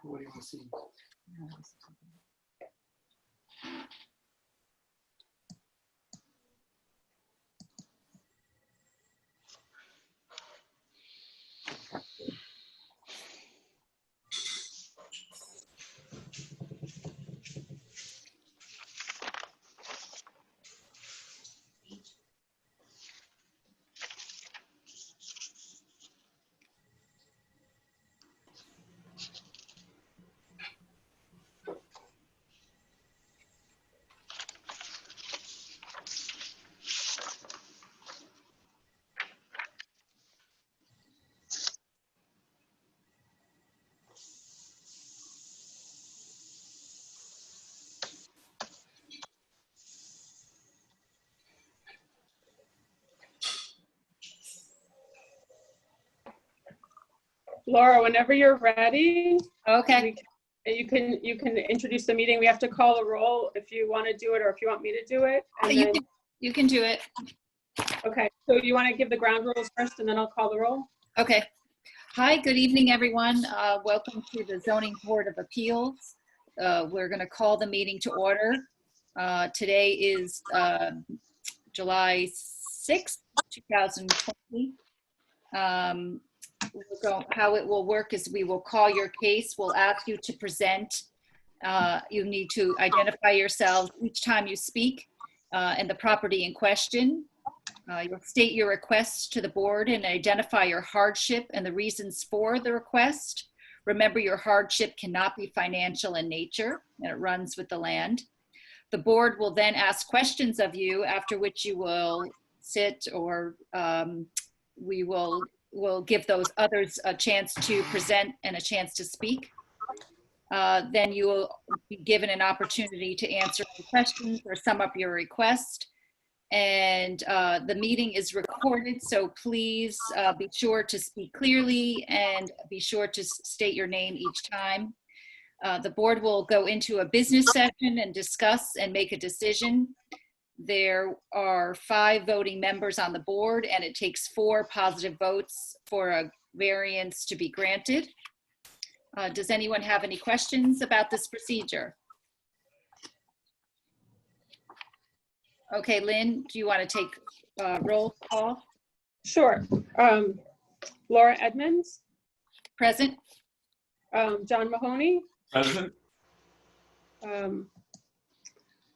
What do you want to see? Laura, whenever you're ready, Okay. you can introduce the meeting. We have to call a roll if you want to do it or if you want me to do it. And then, You can do it. okay, so you want to give the ground rules first and then I'll call the roll? Okay. Hi, good evening, everyone. Welcome to the Zoning Board of Appeals. We're going to call the meeting to order. Today is July 6th, 2020. How it will work is we will call your case. We'll ask you to present. You need to identify yourselves each time you speak and the property in question. You'll state your request to the board and identify your hardship and the reasons for the request. Remember, your hardship cannot be financial in nature, and it runs with the land. The board will then ask questions of you, after which you will sit, or we will give those others a chance to present and a chance to speak. Then you will be given an opportunity to answer the questions or sum up your request. And the meeting is recorded, so please be sure to speak clearly and be sure to state your name each time. The board will go into a business session and discuss and make a decision. There are 5 voting members on the board, and it takes 4 positive votes for a variance to be granted. Does anyone have any questions about this procedure? Okay, Lynn, do you want to take roll call? Sure. Laura Edmonds, Present? John Mahoney, Present.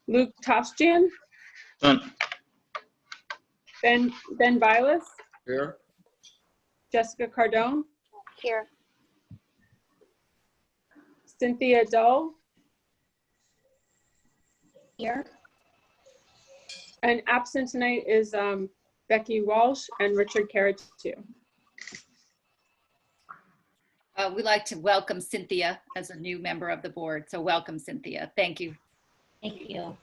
Luke Toshjian, Done. Ben Vilas, Here. Jessica Cardone, Here. Cynthia Dull, Here. and absent tonight is Becky Walsh and Richard Caratu. We'd like to welcome Cynthia as a new member of the board. So welcome, Cynthia. Thank you. Thank you.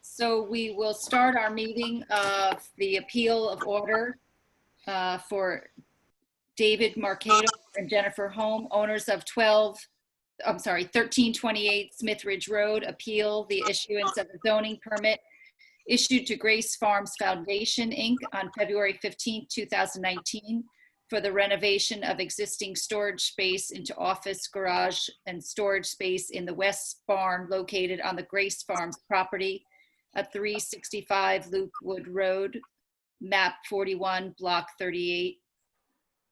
So we will start our meeting of the appeal of order for David Marcato and Jennifer Holm, owners of 1328 Smith Ridge Road, appeal the issuance of a zoning permit issued to Grace Farms Foundation, Inc. on February 15, 2019 for the renovation of existing storage space into office, garage, and storage space in the west barn located on the Grace Farms property at 365 Luke Wood Road, map 41, block 38,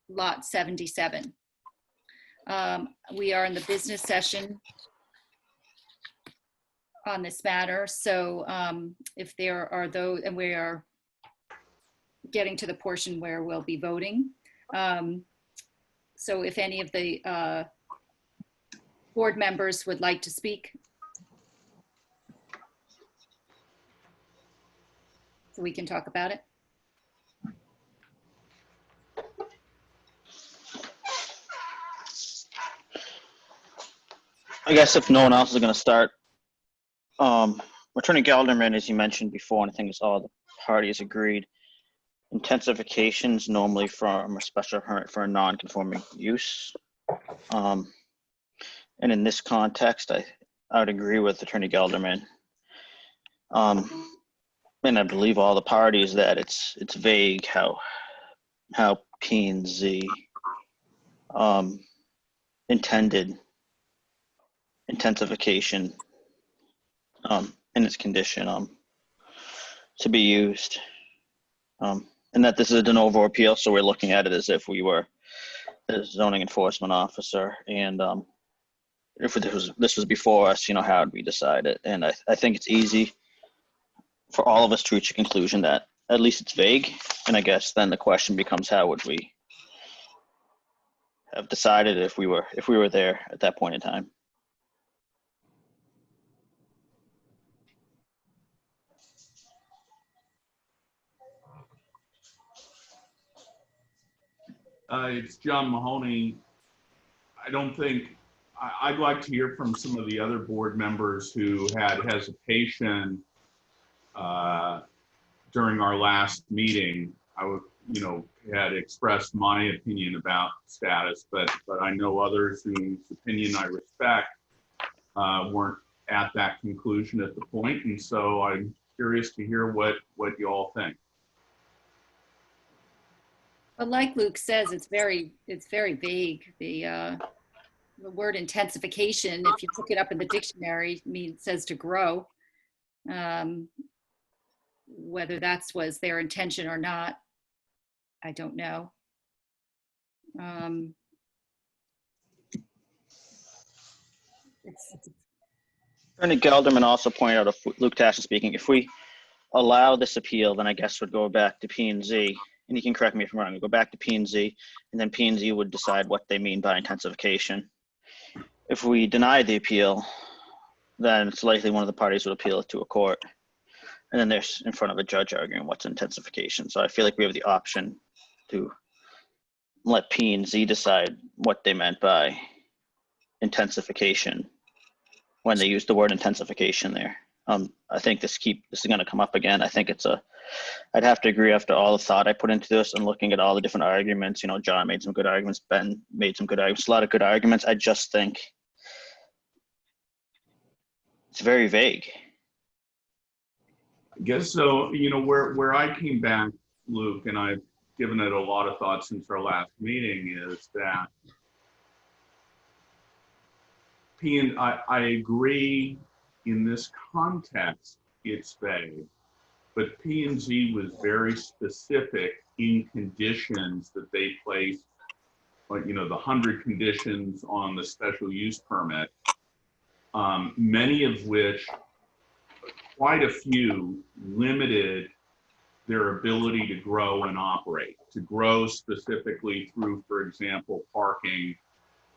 lot 77. We are in the business session on this matter. So if there are those, and we are getting to the portion where we'll be voting. So if any of the board members would like to speak. So we can talk about it. I guess if no one else is going to start, Attorney Gelderman, as you mentioned before, and I think it's all the parties agreed, intensifications normally from a special permit for a non-conforming use. And in this context, I would agree with Attorney Gelderman. And I believe all the parties that it's vague how P and Z intended intensification in its condition to be used. And that this is a de novo appeal, so we're looking at it as if we were the zoning enforcement officer. And if this was before us, how would we decide it? And I think it's easy for all of us to reach a conclusion that at least it's vague. And I guess then the question becomes, how would we have decided if we were there at that point in time? It's John Mahoney. I'd like to hear from some of the other board members who had hesitation during our last meeting. Had expressed my opinion about status, but I know others whose opinion I respect weren't at that conclusion at the point, and so I'm curious to hear what you all think. But like Luke says, it's very vague. The word intensification, if you look it up in the dictionary, says to grow. Whether that was their intention or not, I don't know. Attorney Gelderman also pointed out, if Luke Tashin speaking, if we allow this appeal, then I guess would go back to P&Z, and you can correct me if I'm wrong, we go back to P&Z, and then P&Z would decide what they mean by intensification. If we deny the appeal, then it's likely one of the parties would appeal it to a court. And then there's in front of a judge arguing what's intensification. So I feel like we have the option to let P&Z decide what they meant by intensification when they use the word intensification there. I think this is going to come up again. I think I'd have to agree after all the thought I put into this and looking at all the different arguments. John made some good arguments. Ben made some good arguments. A lot of good arguments. I just think it's very vague. I guess so. Where I came back, Luke, and I've given it a lot of thought since our last meeting, is that I agree in this context it's vague, but P&Z was very specific in conditions that they placed, like the 100 conditions on the special use permit, many of which, quite a few, limited their ability to grow and operate, to grow specifically through, for example, parking,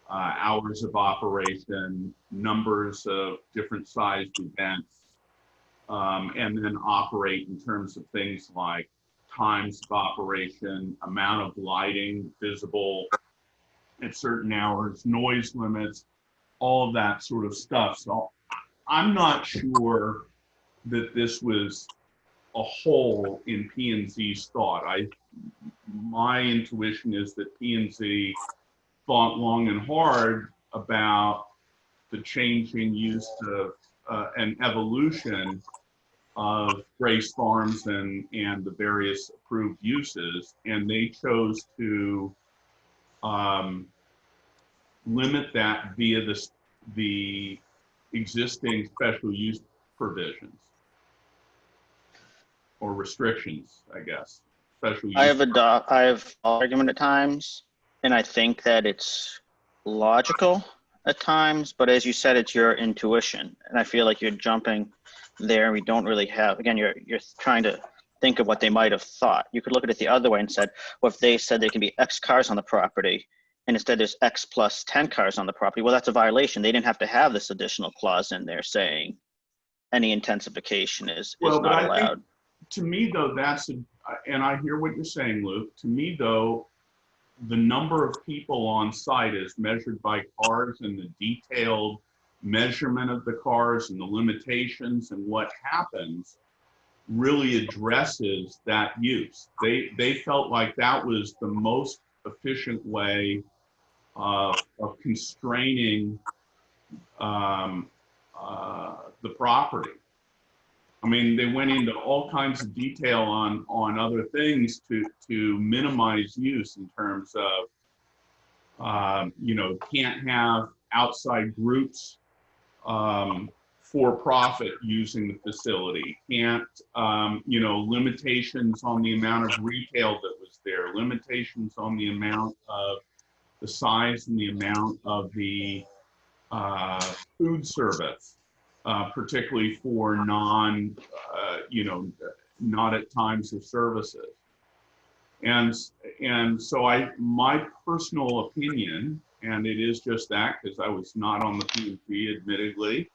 hours of operation, numbers of different sized events, and then operate in terms of things like times of operation, amount of lighting visible at certain hours, noise limits, all of that sort of stuff. So I'm not sure that this was a hole in P&Z's thought. My intuition is that P&Z thought long and hard about the changing use of and evolution of Grace Farms and the various approved uses, and they chose to limit that via the existing special use provisions or restrictions, I guess. Special use. I have argument at times, and I think that it's logical at times, but as you said, it's your intuition, and I feel like you're jumping there. We don't really have. Again, you're trying to think of what they might have thought. You could look at it the other way and said, well, if they said there can be X cars on the property, and instead there's X plus 10 cars on the property, well, that's a violation. They didn't have to have this additional clause in there saying any intensification is not allowed. To me, though, and I hear what you're saying, Luke. To me, though, the number of people on site is measured by cars, and the detailed measurement of the cars and the limitations and what happens really addresses that use. They felt like that was the most efficient way of constraining the property. I mean, they went into all kinds of detail on other things to minimize use in terms of, you know, can't have outside groups for profit using the facility. Can't, you know, limitations on the amount of retail that was there, limitations on the amount of the size and the amount of the food service, particularly for non, you know, not at times of services. And so my personal opinion, and it is just that because I was not on the P&Z admittedly,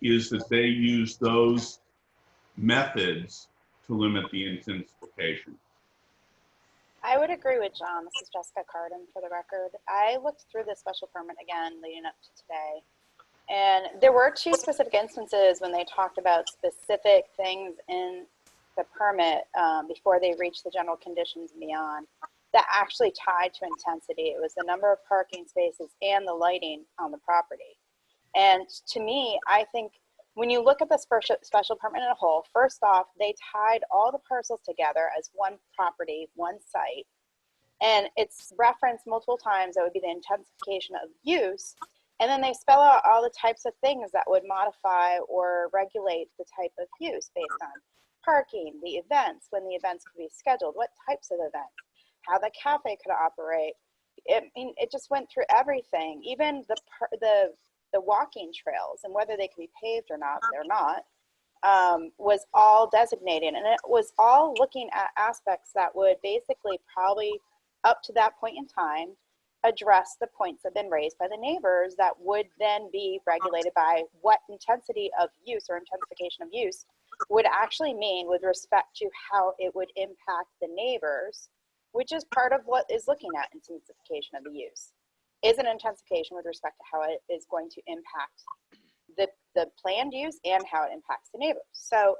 is that they use those methods to limit the intensification. I would agree with John. This is Jessica Carden for the record. I looked through the special permit again leading up to today. And there were two specific instances when they talked about specific things in the permit before they reached the general conditions and beyond that actually tied to intensity. It was the number of parking spaces and the lighting on the property. And to me, I think when you look at the special permit in a whole, first off, they tied all the parcels together as one property, one site. And it's referenced multiple times that would be the intensification of use. And then they spell out all the types of things that would modify or regulate the type of use based on parking, the events, when the events could be scheduled, what types of events, how the cafe could operate. It just went through everything, even the walking trails and whether they could be paved or not, they're not, was all designated. And it was all looking at aspects that would basically probably up to that point in time address the points that have been raised by the neighbors that would then be regulated by what intensity of use or intensification of use would actually mean with respect to how it would impact the neighbors, which is part of what is looking at intensification of the use. Is an intensification with respect to how it is going to impact the planned use and how it impacts the neighbors. So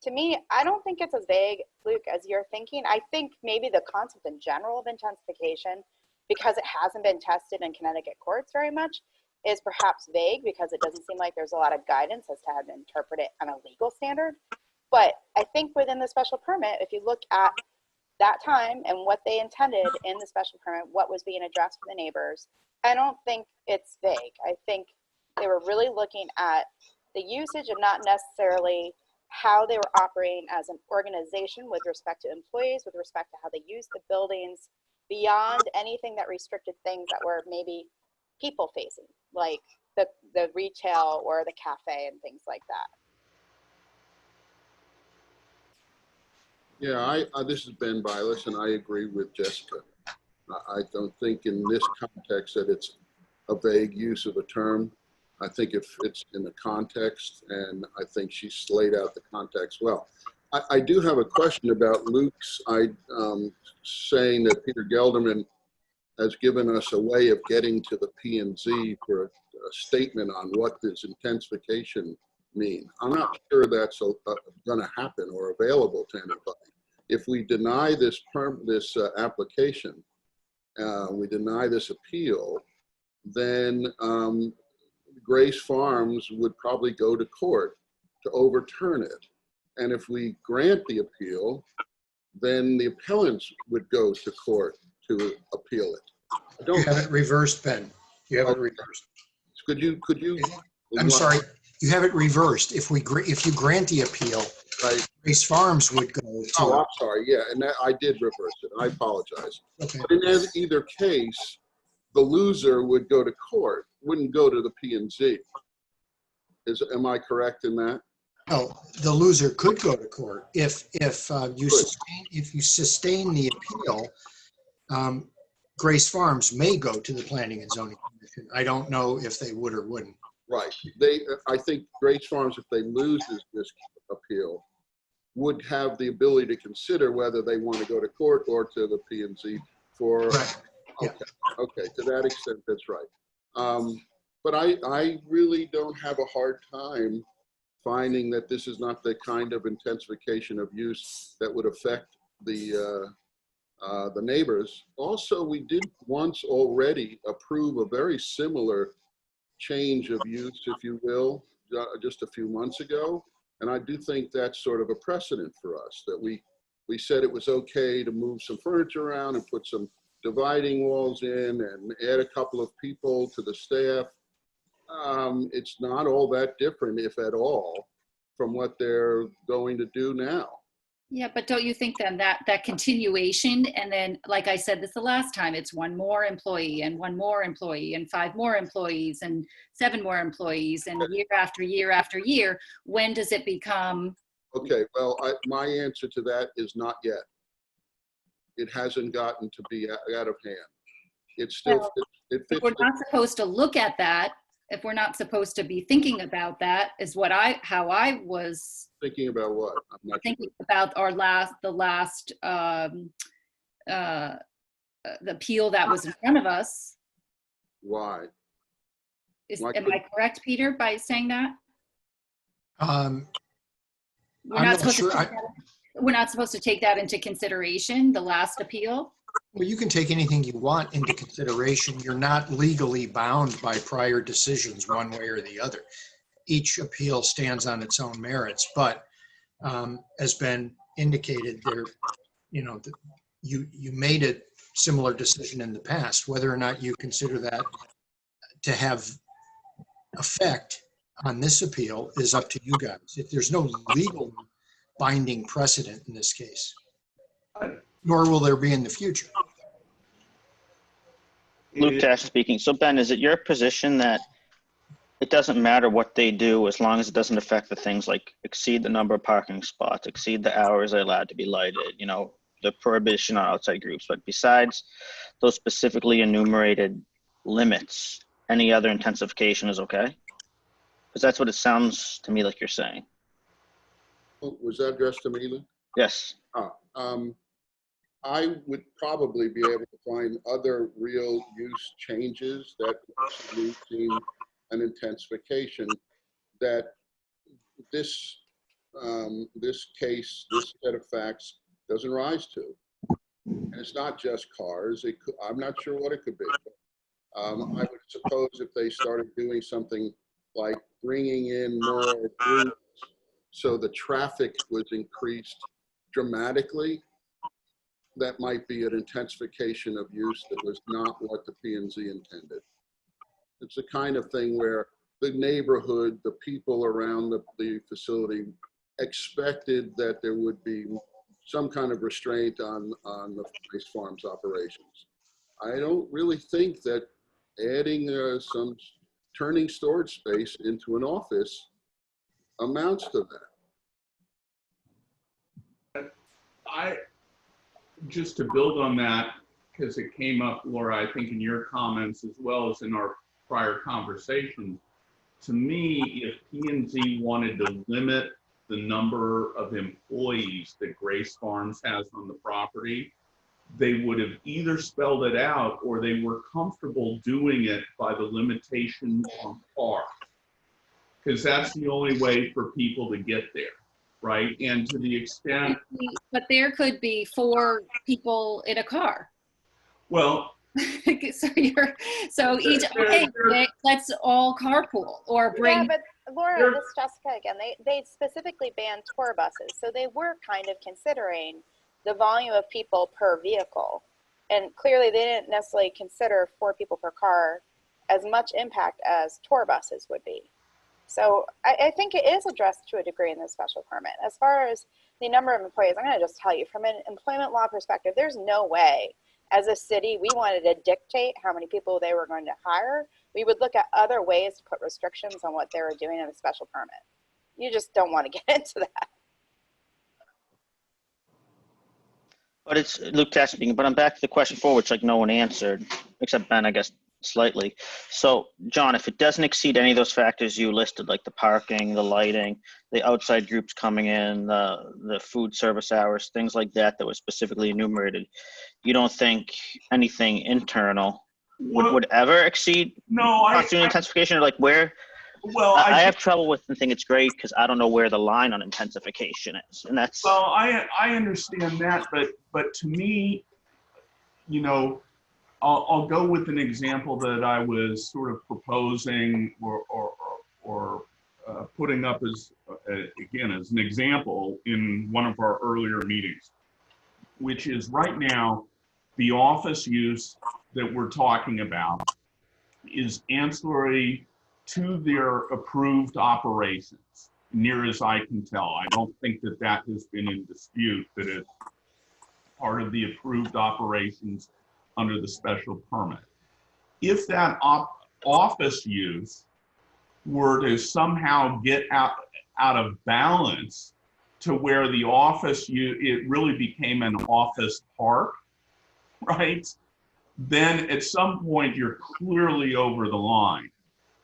to me, I don't think it's as vague, Luke, as you're thinking. I think maybe the concept in general of intensification, because it hasn't been tested in Connecticut courts very much, is perhaps vague because it doesn't seem like there's a lot of guidance as to how to interpret it on a legal standard. But I think within the special permit, if you look at that time and what they intended in the special permit, what was being addressed for the neighbors, I don't think it's vague. I think they were really looking at the usage and not necessarily how they were operating as an organization with respect to employees, with respect to how they use the buildings, beyond anything that restricted things that were maybe people facing, like the retail or the cafe and things like that. Yeah, this is Ben Bilas, and I agree with Jessica. I don't think in this context that it's a vague use of a term. I think it fits in the context, and I think she laid out the context well. I do have a question about Luke's saying that Peter Gelderman has given us a way of getting to the P&Z for a statement on what this intensification mean. I'm not sure that's going to happen or available to anybody. If we deny this application, we deny this appeal, then Grace Farms would probably go to court to overturn it. And if we grant the appeal, then the appellants would go to court to appeal it. You have it reversed, Ben. You have it reversed. Could you? I'm sorry. You have it reversed. If you grant the appeal, Right. Grace Farms would go to. Oh, I'm sorry. Yeah, and I did reverse it. I apologize. Okay. But in either case, the loser would go to court, wouldn't go to the P&Z. Am I correct in that? No, the loser could go to court if you sustain the appeal. Grace Farms may go to the Planning and Zoning Commission. I don't know if they would or wouldn't. Right. I think Grace Farms, if they lose this appeal, would have the ability to consider whether they want to go to court or to the P&Z for. Right. Yeah. Okay. To that extent, that's right. But I really don't have a hard time finding that this is not the kind of intensification of use that would affect the neighbors. Also, we did once already approve a very similar change of use, if you will, just a few months ago. And I do think that's sort of a precedent for us, that we said it was okay to move some furniture around and put some dividing walls in and add a couple of people to the staff. It's not all that different, if at all, from what they're going to do now. Yeah, but don't you think then that continuation, and then, like I said this the last time, it's one more employee and one more employee and 5 more employees and 7 more employees and year after year after year, when does it become? Okay, well, my answer to that is not yet. It hasn't gotten to be out of hand. It still Well, it if fits. we're not supposed to look at that, if we're not supposed to be thinking about that, is how I was Thinking about what? I'm not thinking about the last the appeal that was in front of us. why. Am I correct, Peter, by saying that? We're I'm not not supposed sure. to we're not supposed to take that into consideration, the last appeal? Well, you can take anything you want into consideration. You're not legally bound by prior decisions one way or the other. Each appeal stands on its own merits, but as been indicated there, you made a similar decision in the past. Whether or not you consider that to have effect on this appeal is up to you guys. There's no legal binding precedent in this case, nor will there be in the future. Luke Tash speaking. So Ben, is it your position that it doesn't matter what they do as long as it doesn't affect the things like exceed the number of parking spots, exceed the hours they're allowed to be lighted, the prohibition on outside groups, but besides those specifically enumerated limits, any other intensification is okay? Because that's what it sounds to me like you're saying. Oh, was that addressed to me, Lou? Yes. I would probably be able to find other real use changes that would seem an intensification that this case, this set of facts doesn't rise to. And it's not just cars. I'm not sure what it could be. I would suppose if they started doing something like bringing in more groups so the traffic was increased dramatically, that might be an intensification of use that was not what the P&Z intended. It's the kind of thing where the neighborhood, the people around the facility expected that there would be some kind of restraint on the Grace Farms operations. I don't really think that adding some turning storage space into an office amounts to that. Just to build on that, because it came up, Laura, I think in your comments as well as in our prior conversation, to me, if P&Z wanted to limit the number of employees that Grace Farms has on the property, they would have either spelled it out or they were comfortable doing it by the limitation on cars. Because that's the only way for people to get there, right? And to the extent... But there could be 4 people in a car. Well... so each, okay, let's all carpool or bring... Yeah, but Laura, this is Jessica again. They specifically banned tour buses. So they were kind of considering the volume of people per vehicle. And clearly they didn't necessarily consider 4 people per car as much impact as tour buses would be. So I think it is addressed to a degree in the special permit. As far as the number of employees, I'm going to just tell you from an employment law perspective, there's no way as a city we wanted to dictate how many people they were going to hire. We would look at other ways to put restrictions on what they were doing in a special permit. You just don't want to get into that. But it's Luke Tash speaking, but I'm back to the question 4, which no one answered, except Ben, I guess, slightly. So, John, if it doesn't exceed any of those factors you listed, like the parking, the lighting, the outside groups coming in, the food service hours, things like that was specifically enumerated, you don't think anything internal would ever exceed constitutional intensification? Or like where? Well, I have trouble with the thing. It's great because I don't know where the line on intensification is, and that's. Well, I understand that, but to me, I'll go with an example that I was sort of proposing or putting up as, again, as an example in one of our earlier meetings, which is right now, the office use that we're talking about is ancillary to their approved operations, near as I can tell. I don't think that that has been in dispute, that it's part of the approved operations under the special permit. If that office use were to somehow get out of balance to where the office it really became an office park, right? Then at some point you're clearly over the line.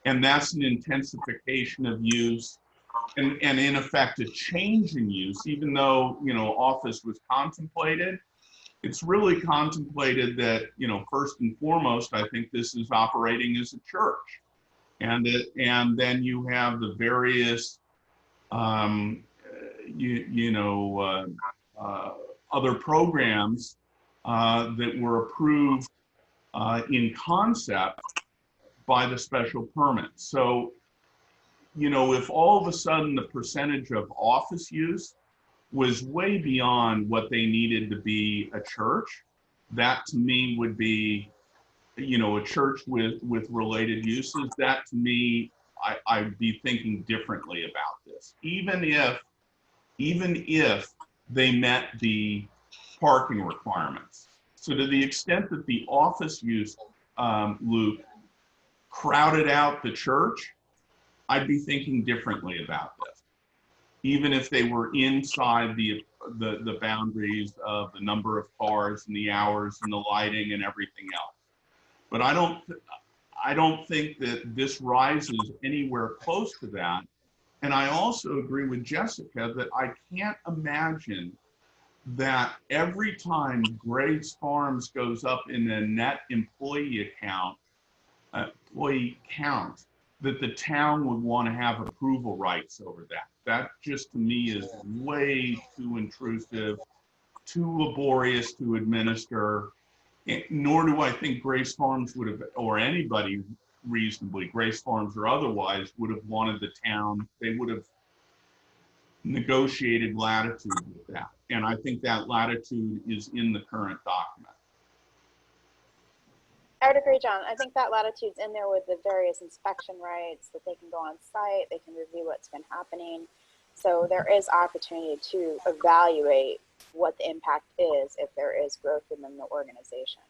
And that's an intensification of use and in effect a change in use, even though, you know, office was contemplated. It's really contemplated that, you know, first and foremost, I think this is operating as a church. And then you have the various, other programs that were approved in concept by the special permit. So, you know, if all of a sudden the percentage of office use was way beyond what they needed to be a church, that to me would be, you know, a church with related uses. That to me, I'd be thinking differently about this, even if they met the parking requirements. So to the extent that the office use, Luke, crowded out the church, I'd be thinking differently about this, even if they were inside the boundaries of the number of cars and the hours and the lighting and everything else. But I don't think that this rises anywhere close to that. And I also agree with Jessica that I can't imagine that every time Grace Farms goes up in a net employee count, that the town would want to have approval rights over that. That just to me is way too intrusive, too laborious to administer. Nor do I think Grace Farms would have, or anybody reasonably, Grace Farms or otherwise, would have wanted the town, they would have negotiated latitude with that. And I think that latitude is in the current document. I would agree, John. I think that latitude's in there with the various inspection rights, that they can go on site, they can review what's been happening. So there is opportunity to evaluate what the impact is if there is growth within the organization.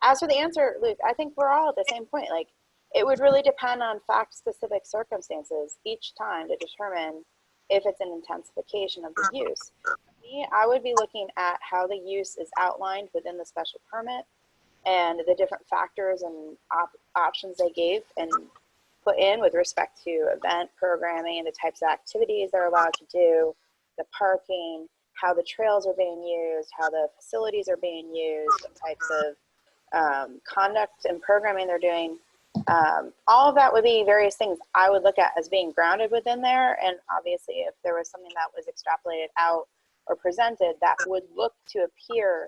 As for the answer, Luke, I think we're all at the same point. Like, it would really depend on fact-specific circumstances each time to determine if it's an intensification of the use. For me, I would be looking at how the use is outlined within the special permit and the different factors and options they gave and put in with respect to event programming and the types of activities they're allowed to do, the parking, how the trails are being used, how the facilities are being used, what types of conduct and programming they're doing. All of that would be various things I would look at as being grounded within there. And obviously, if there was something that was extrapolated out or presented that would look to appear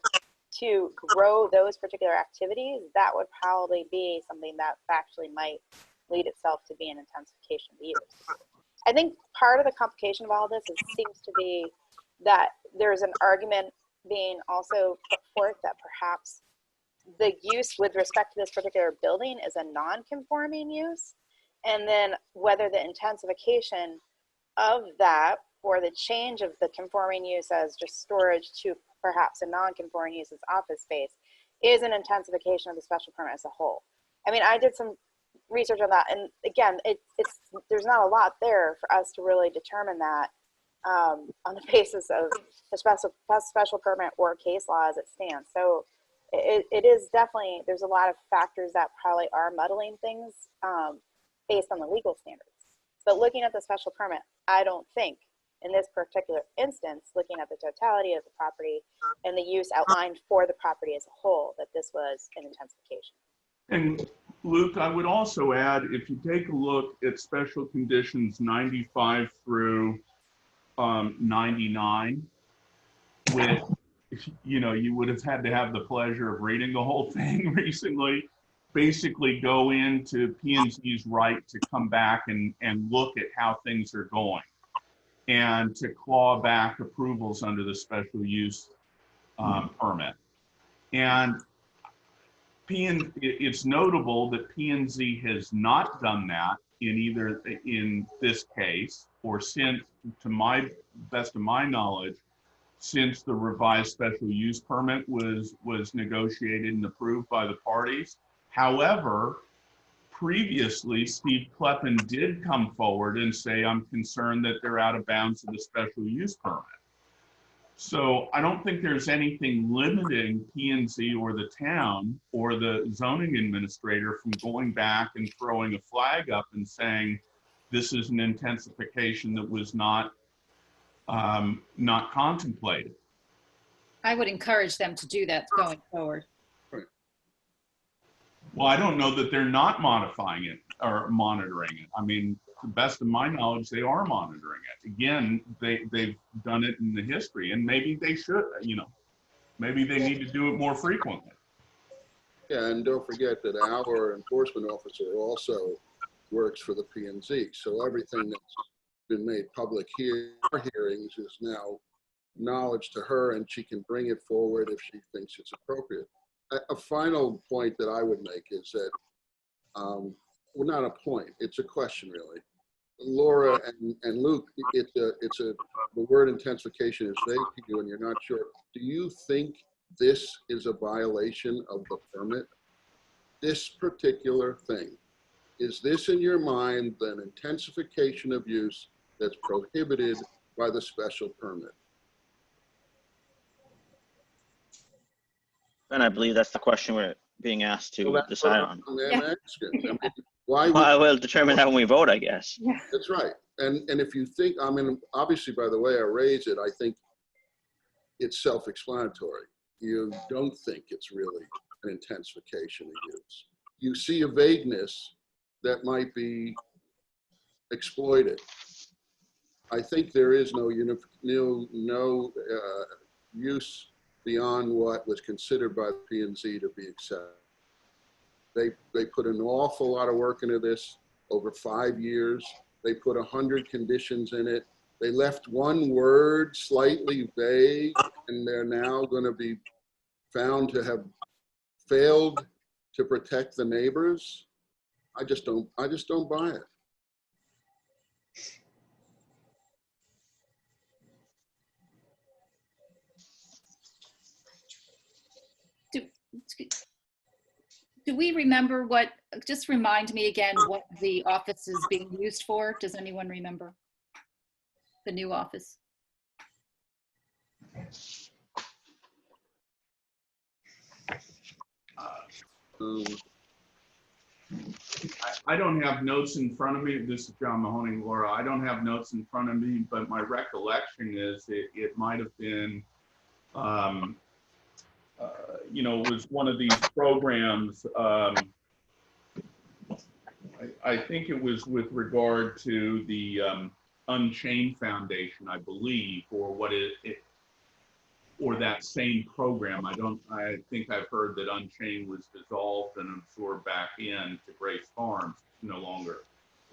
to grow those particular activities, that would probably be something that factually might lead itself to be an intensification of the use. I think part of the complication of all this seems to be that there's an argument being also put forth that perhaps the use with respect to this particular building is a non-conforming use, and then whether the intensification of that or the change of the conforming use as just storage to perhaps a non-conforming use as office space is an intensification of the special permit as a whole. I mean, I did some research on that, and again, there's not a lot there for us to really determine that on the basis of the special permit or case law as it stands. So it is definitely, there's a lot of factors that probably are muddling things based on the legal standards. But looking at the special permit, I don't think in this particular instance, looking at the totality of the property and the use outlined for the property as a whole, that this was an intensification. And Luke, I would also add, if you take a look at special conditions 95 through 99, with, you know, you would have had to have the pleasure of reading the whole thing recently. basically go into P&Z's right to come back and look at how things are going and to claw back approvals under the special use permit. And it's notable that P&Z has not done that in this case, or since, to my best of my knowledge, since the revised special use permit was negotiated and approved by the parties. However, previously, Steve Kleppen did come forward and say, I'm concerned that they're out of bounds of the special use permit. So I don't think there's anything limiting P&Z or the town or the zoning administrator from going back and throwing a flag up and saying, this is an intensification that was not contemplated. I would encourage them to do that going forward. Well, I don't know that they're not modifying it or monitoring it. I mean, to the best of my knowledge, they are monitoring it. Again, they've done it in the history, and maybe they should, maybe they need to do it more frequently. Yeah, and don't forget that our enforcement officer also works for the P&Z. So everything that's been made public here, our hearings, is now knowledge to her, and she can bring it forward if she thinks it's appropriate. A final point that I would make is that, well, not a point, it's a question really. Laura and Luke, the word intensification is vague to you and you're not sure. Do you think this is a violation of the permit? This particular thing, is this in your mind an intensification of use that's prohibited by the special permit? And I believe that's the question we're being asked to decide on. Asking. I mean, Well, I will determine that when we vote, I guess. That's right. And if you think, I mean, obviously by the way I raise it, I think it's self-explanatory. You don't think it's really an intensification of use. You see a vagueness that might be exploited. I think there is no use beyond what was considered by the P&Z to be accepted. They put an awful lot of work into this over 5 years. They put 100 conditions in it. They left one word slightly vague, and they're now going to be found to have failed to protect the neighbors. I just don't buy it. Do we remember just remind me again what the office is being used for? Does anyone remember? The new office? I don't have notes in front of me. This is John Mahoney, Laura. I don't have notes in front of me, but my recollection is it might have been, it was one of these programs. I think it was with regard to the Unchained Foundation, I believe, or or that same program. I think I've heard that Unchained was dissolved and absorbed back in to Grace Farms. It's no longer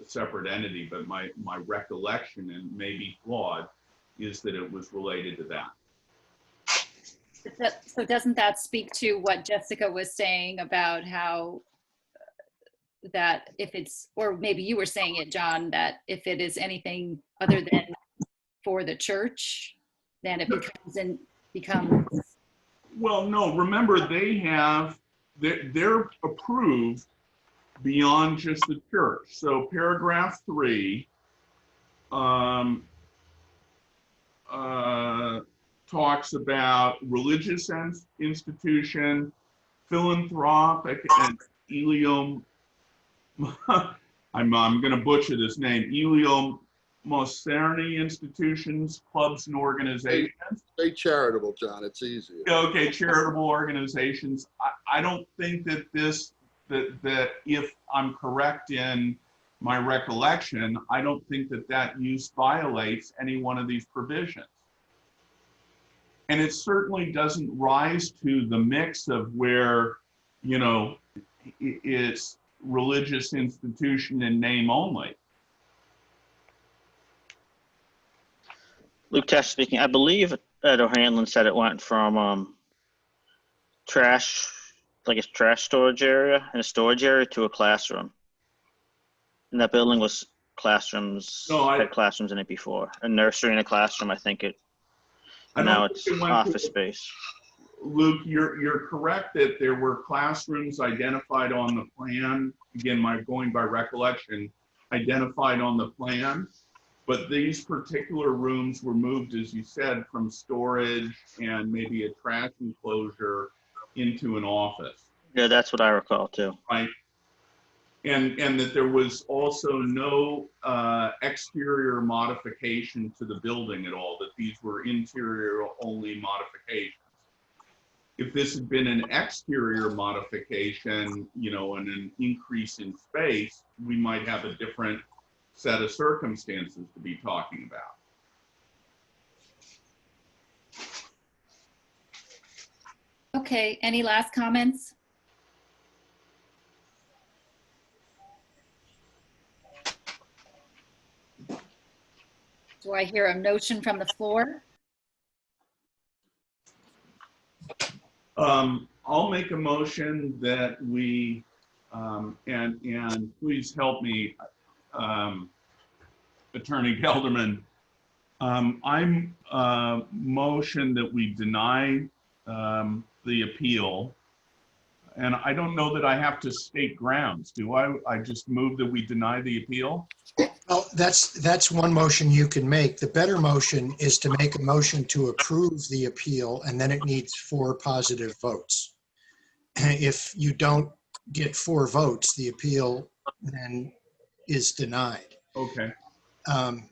a separate entity, but my recollection, and maybe flawed, is that it was related to that. So doesn't that speak to what Jessica was saying about how that if it's, or maybe you were saying it, John, that if it is anything other than for the church, then it becomes. Well, no, remember they're approved beyond just the church. So paragraph 3 talks about religious institution, philanthropic, and I'm going to butcher this name, eleemosynary institutions, clubs, and organizations. Stay charitable, John. It's easy. Okay, charitable organizations. I don't think that that if I'm correct in my recollection, I don't think that use violates any one of these provisions. And it certainly doesn't rise to the mix of where, it's religious institution in name only. Luke Tesh speaking. I believe Ed O'Hanlon said it went from trash, like a trash storage area and a storage area to a classroom. And that building was classrooms, had classrooms in it before. A nursery and a classroom, I think it. I don't Now think it's it went office to- space. Luke, you're correct that there were classrooms identified on the plan. Again, going by recollection, identified on the plan. But these particular rooms were moved, as you said, from storage and maybe a trash enclosure into an office, Yeah, that's what I recall too. right? And that there was also no exterior modification to the building at all, that these were interior only modifications. If this had been an exterior modification, you know, and an increase in space, we might have a different set of circumstances to be talking about. Okay, any last comments? Do I hear a motion from the floor? I'll make a motion that we, and please help me, Attorney Gelderman. I'm motion that we deny the appeal. And I don't know that I have to state grounds, do I? I just move that we deny the appeal? Well, that's one motion you can make. The better motion is to make a motion to approve the appeal, and then it needs 4 positive votes. If you don't get 4 votes, the appeal then is denied. Okay.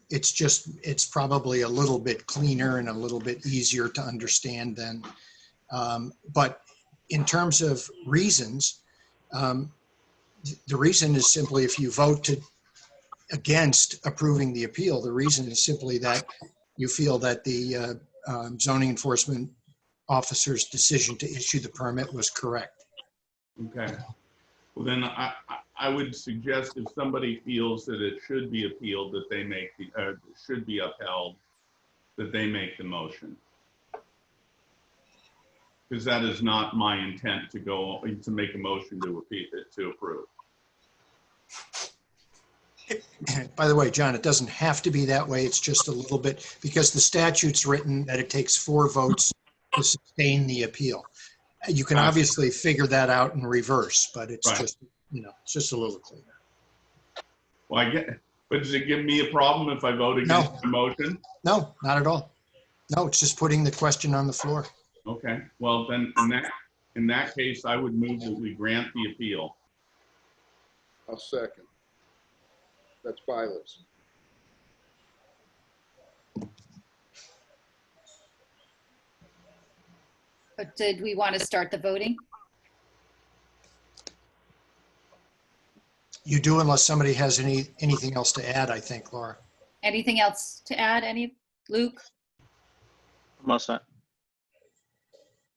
It's probably a little bit cleaner and a little bit easier to understand then. But in terms of reasons, the reason is simply if you vote against approving the appeal, the reason is simply that you feel that the zoning enforcement officer's decision to issue the permit was correct. Okay. Well, then I would suggest if somebody feels that it should be appealed, that they make should be upheld, that they make the motion. Because that is not my intent to make a motion to approve. By the way, John, it doesn't have to be that way. It's just a little bit, because the statute's written that it takes 4 votes to sustain the appeal. You can obviously figure that out in reverse, but it's Right. just, it's just a little cleaner. Well, but does it give me a problem if I vote against the motion? No, not at all. No, it's just putting the question on the floor. Okay. Well, then in that case, I would move that we grant the appeal. I'll second. That's Bylas. But did we want to start the voting? You do unless somebody has anything else to add, I think, Laura. Anything else to add? Luke, I'm all set.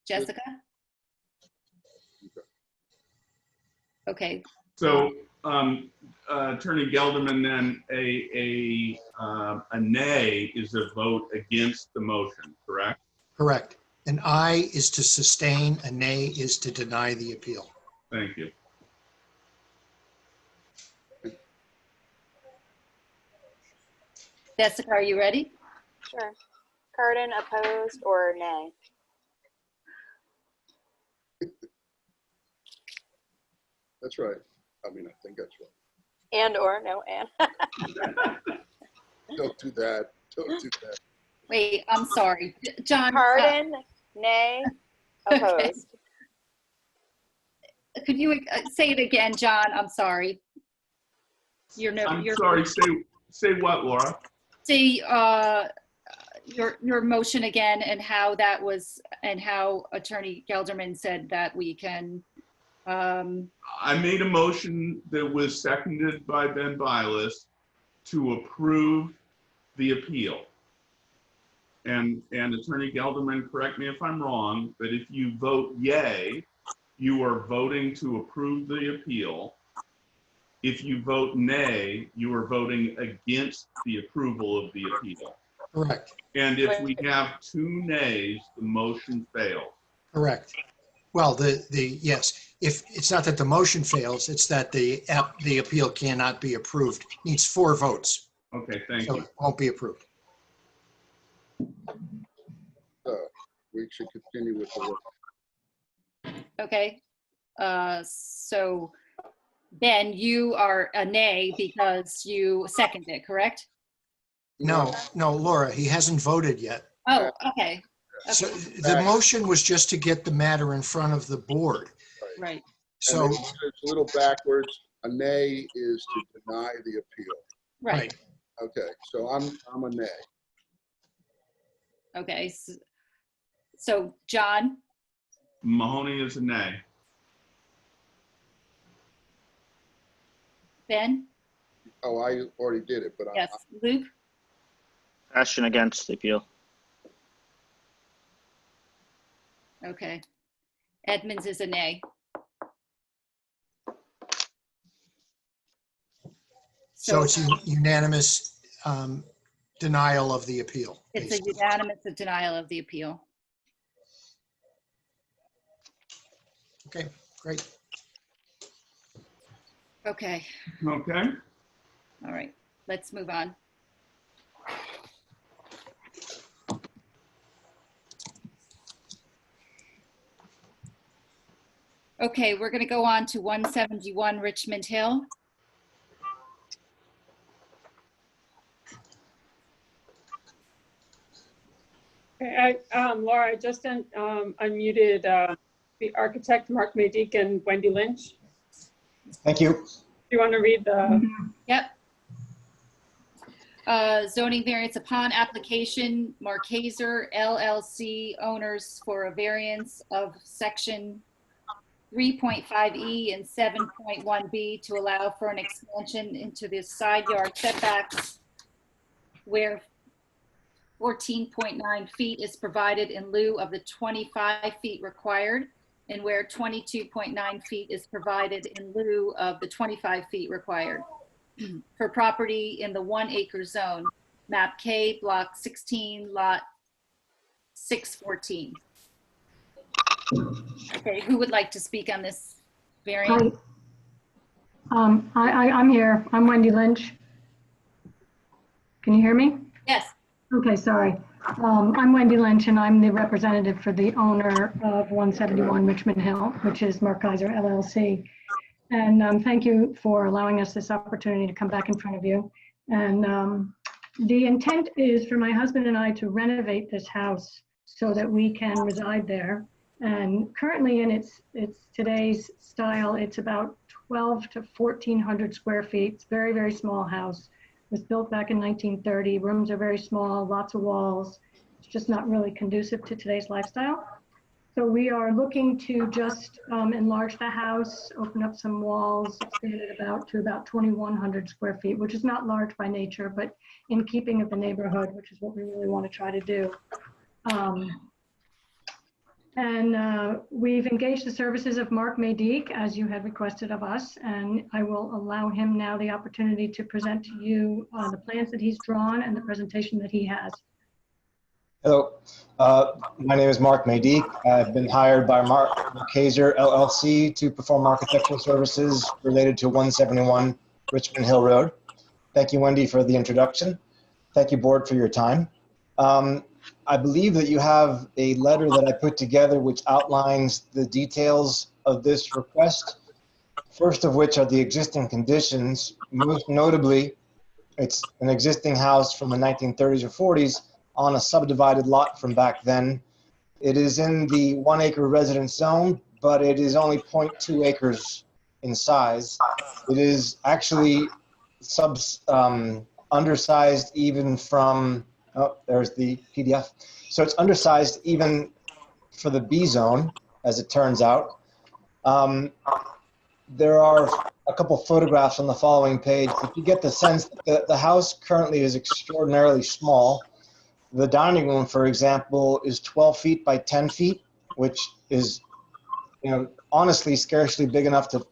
Jessica? Okay, So, Attorney Gelderman, then a nay is a vote against the motion, correct? Correct. An aye is to sustain, a nay is to deny the appeal. Thank you. Jessica, are you ready? Sure. Cardin, opposed, or nay? That's right. I mean, I think that's right. And or no and? Don't do that. Don't do that. Wait, I'm sorry. John, Cardin, nay, opposed. could you say it again, John? I'm sorry. I'm sorry, say what, Laura? Say your motion again and how that was, and how Attorney Gelderman said that we can. I made a motion that was seconded by Ben Bylas to approve the appeal. And Attorney Gelderman, correct me if I'm wrong, but if you vote yay, you are voting to approve the appeal. If you vote nay, you are voting against the approval of the appeal. Correct, And if we have 2 nays, the motion fails. correct. Well, yes, if, it's not that the motion fails, it's that the appeal cannot be approved. Needs 4 votes, Okay, thank so you. it won't be approved. We should continue with the work. Okay. So Ben, you are a nay because you seconded it, correct? No, Laura, he hasn't voted yet. Oh, okay, So the motion was just to get the matter in front of the board. right. So, And it's a little backwards. A nay is to deny the appeal. Right. right, Okay, so I'm a nay. Okay. So John, Mahoney is a nay. Ben, Oh, I already did it, but yes, Luke, Action against the appeal. okay. Edmonds is a nay. so it's unanimous denial of the appeal. It's a basically. unanimous denial of the appeal. Okay, great. Okay, Okay. all right, let's move on. Okay, we're going to go on to 171 Richmond Hill. Okay, Laura, I just unmuted the architect, Mark Maydick and Wendy Lynch. Thank you. Do you want to read the, Yep. Zoning variance upon application, Markaser LLC owners for a variance of section 3.5E and 7.1B to allow for an expansion into the side yard setbacks where 14.9 feet is provided in lieu of the 25 feet required, and where 22.9 feet is provided in lieu of the 25 feet required for property in the 1 acre zone, map K, block 16, lot 614. Okay, who would like to speak on this variance? Hi. I'm here. I'm Wendy Lynch. Can you hear me? Yes, Okay, sorry. I'm Wendy Lynch, and I'm the representative for the owner of 171 Richmond Hill, which is Markaser LLC. And thank you for allowing us this opportunity to come back in front of you. And the intent is for my husband and I to renovate this house so that we can reside there. And currently in its today's style, it's about 12 to 1,400 square feet. It's a very, very small house. It was built back in 1930. Rooms are very small, lots of walls. It's just not really conducive to today's lifestyle. So we are looking to just enlarge the house, open up some walls, expand it to about 2,100 square feet, which is not large by nature, but in keeping with the neighborhood, which is what we really want to try to do. We've engaged the services of Mark Maydick, as you had requested of us, and I will allow him now the opportunity to present to you the plans that he's drawn and the presentation that he has. Hello, my name is Mark Maydick. I've been hired by Markaser LLC to perform architectural services related to 171 Richmond Hill Road. Thank you, Wendy, for the introduction. Thank you, board, for your time. I believe that you have a letter that I put together which outlines the details of this request. First of which are the existing conditions. Most notably, it's an existing house from the 1930s or 40s on a subdivided lot from back then. It is in the 1 acre residence zone, but it is only 0.2 acres in size. It is actually undersized even from, oh, there's the PDF. So it's undersized even for the B zone, as it turns out. There are a couple photographs on the following page, but you get the sense that the house currently is extraordinarily small. The dining room, for example, is 12 feet by 10 feet, which is, honestly scarcely big enough to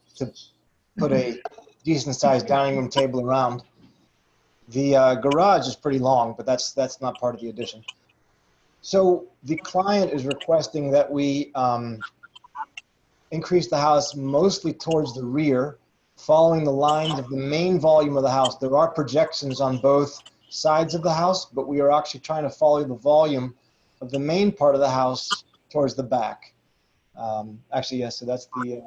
put a decent sized dining room table around. The garage is pretty long, but that's not part of the addition. So the client is requesting that we increase the house mostly towards the rear, following the lines of the main volume of the house. There are projections on both sides of the house, but we are actually trying to follow the volume of the main part of the house towards the back. Actually, yes, so that's the,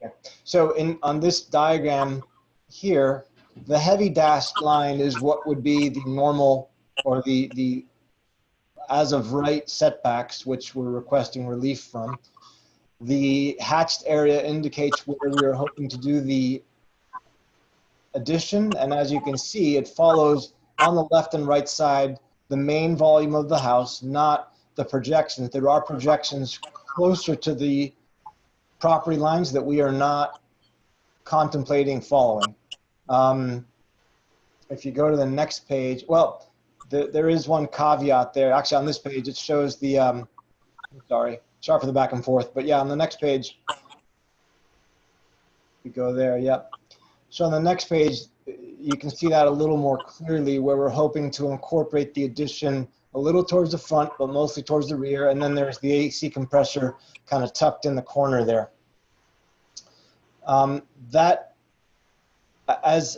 okay. So on this diagram here, the heavy dashed line is what would be the normal or the as of right setbacks, which we're requesting relief from. The hatched area indicates where we are hoping to do the addition, and as you can see, it follows on the left and right side the main volume of the house, not the projections. There are projections closer to the property lines that we are not contemplating following. If you go to the next page, well, there is one caveat there. Actually, on this page, it shows the, sorry for the back and forth, but yeah, on the next page, you go there, yep. So on the next page, you can see that a little more clearly, where we're hoping to incorporate the addition a little towards the front, but mostly towards the rear, and then there's the AC compressor kind of tucked in the corner there. That, as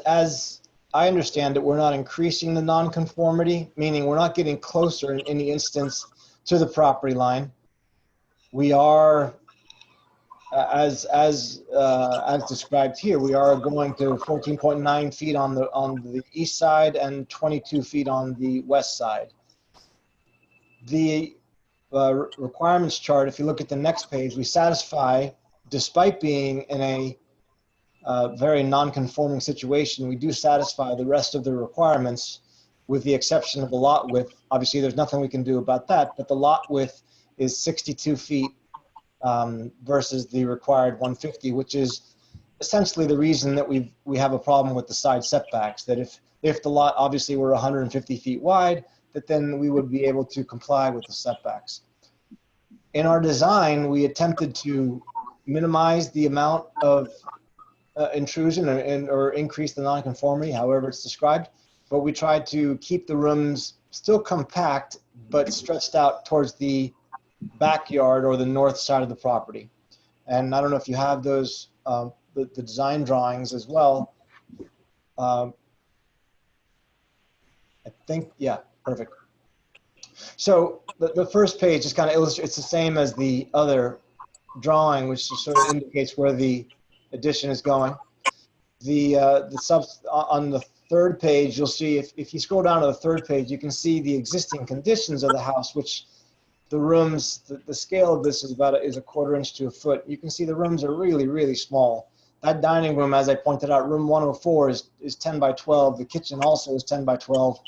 I understand it, we're not increasing the nonconformity, meaning we're not getting closer in any instance to the property line. We are, as described here, we are going to 14.9 feet on the east side and 22 feet on the west side. The requirements chart, if you look at the next page, we satisfy, despite being in a very non-conforming situation, we do satisfy the rest of the requirements, with the exception of the lot width. Obviously, there's nothing we can do about that, but the lot width is 62 feet versus the required 150, which is essentially the reason that we have a problem with the side setbacks. That if the lot obviously were 150 feet wide, that then we would be able to comply with the setbacks. In our design, we attempted to minimize the amount of intrusion or increase the nonconformity, however it's described, but we tried to keep the rooms still compact, but stretched out towards the backyard or the north side of the property. And I don't know if you have those, the design drawings as well. I think, yeah, perfect. So the first page is kind of illustrates, it's the same as the other drawing, which sort of indicates where the addition is going. On the third page, you'll see, if you scroll down to the third page, you can see the existing conditions of the house, which the rooms, the scale of this is about is a 1/4 inch to a foot. You can see the rooms are really, really small. That dining room, as I pointed out, room 104 is 10 by 12. The kitchen also is 10 by 12.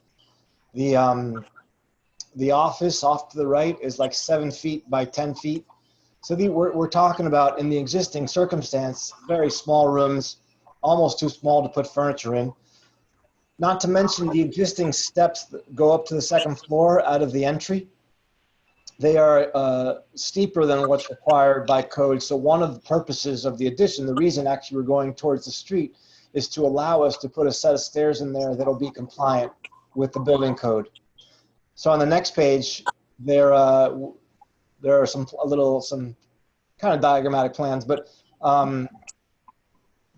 The office off to the right is like 7 feet by 10 feet. So we're talking about, in the existing circumstance, very small rooms, almost too small to put furniture in. Not to mention the existing steps that go up to the second floor out of the entry. They are steeper than what's required by code. So one of the purposes of the addition, the reason actually we're going towards the street, is to allow us to put a set of stairs in there that'll be compliant with the building code. So on the next page, there are some kind of diagrammatic plans, but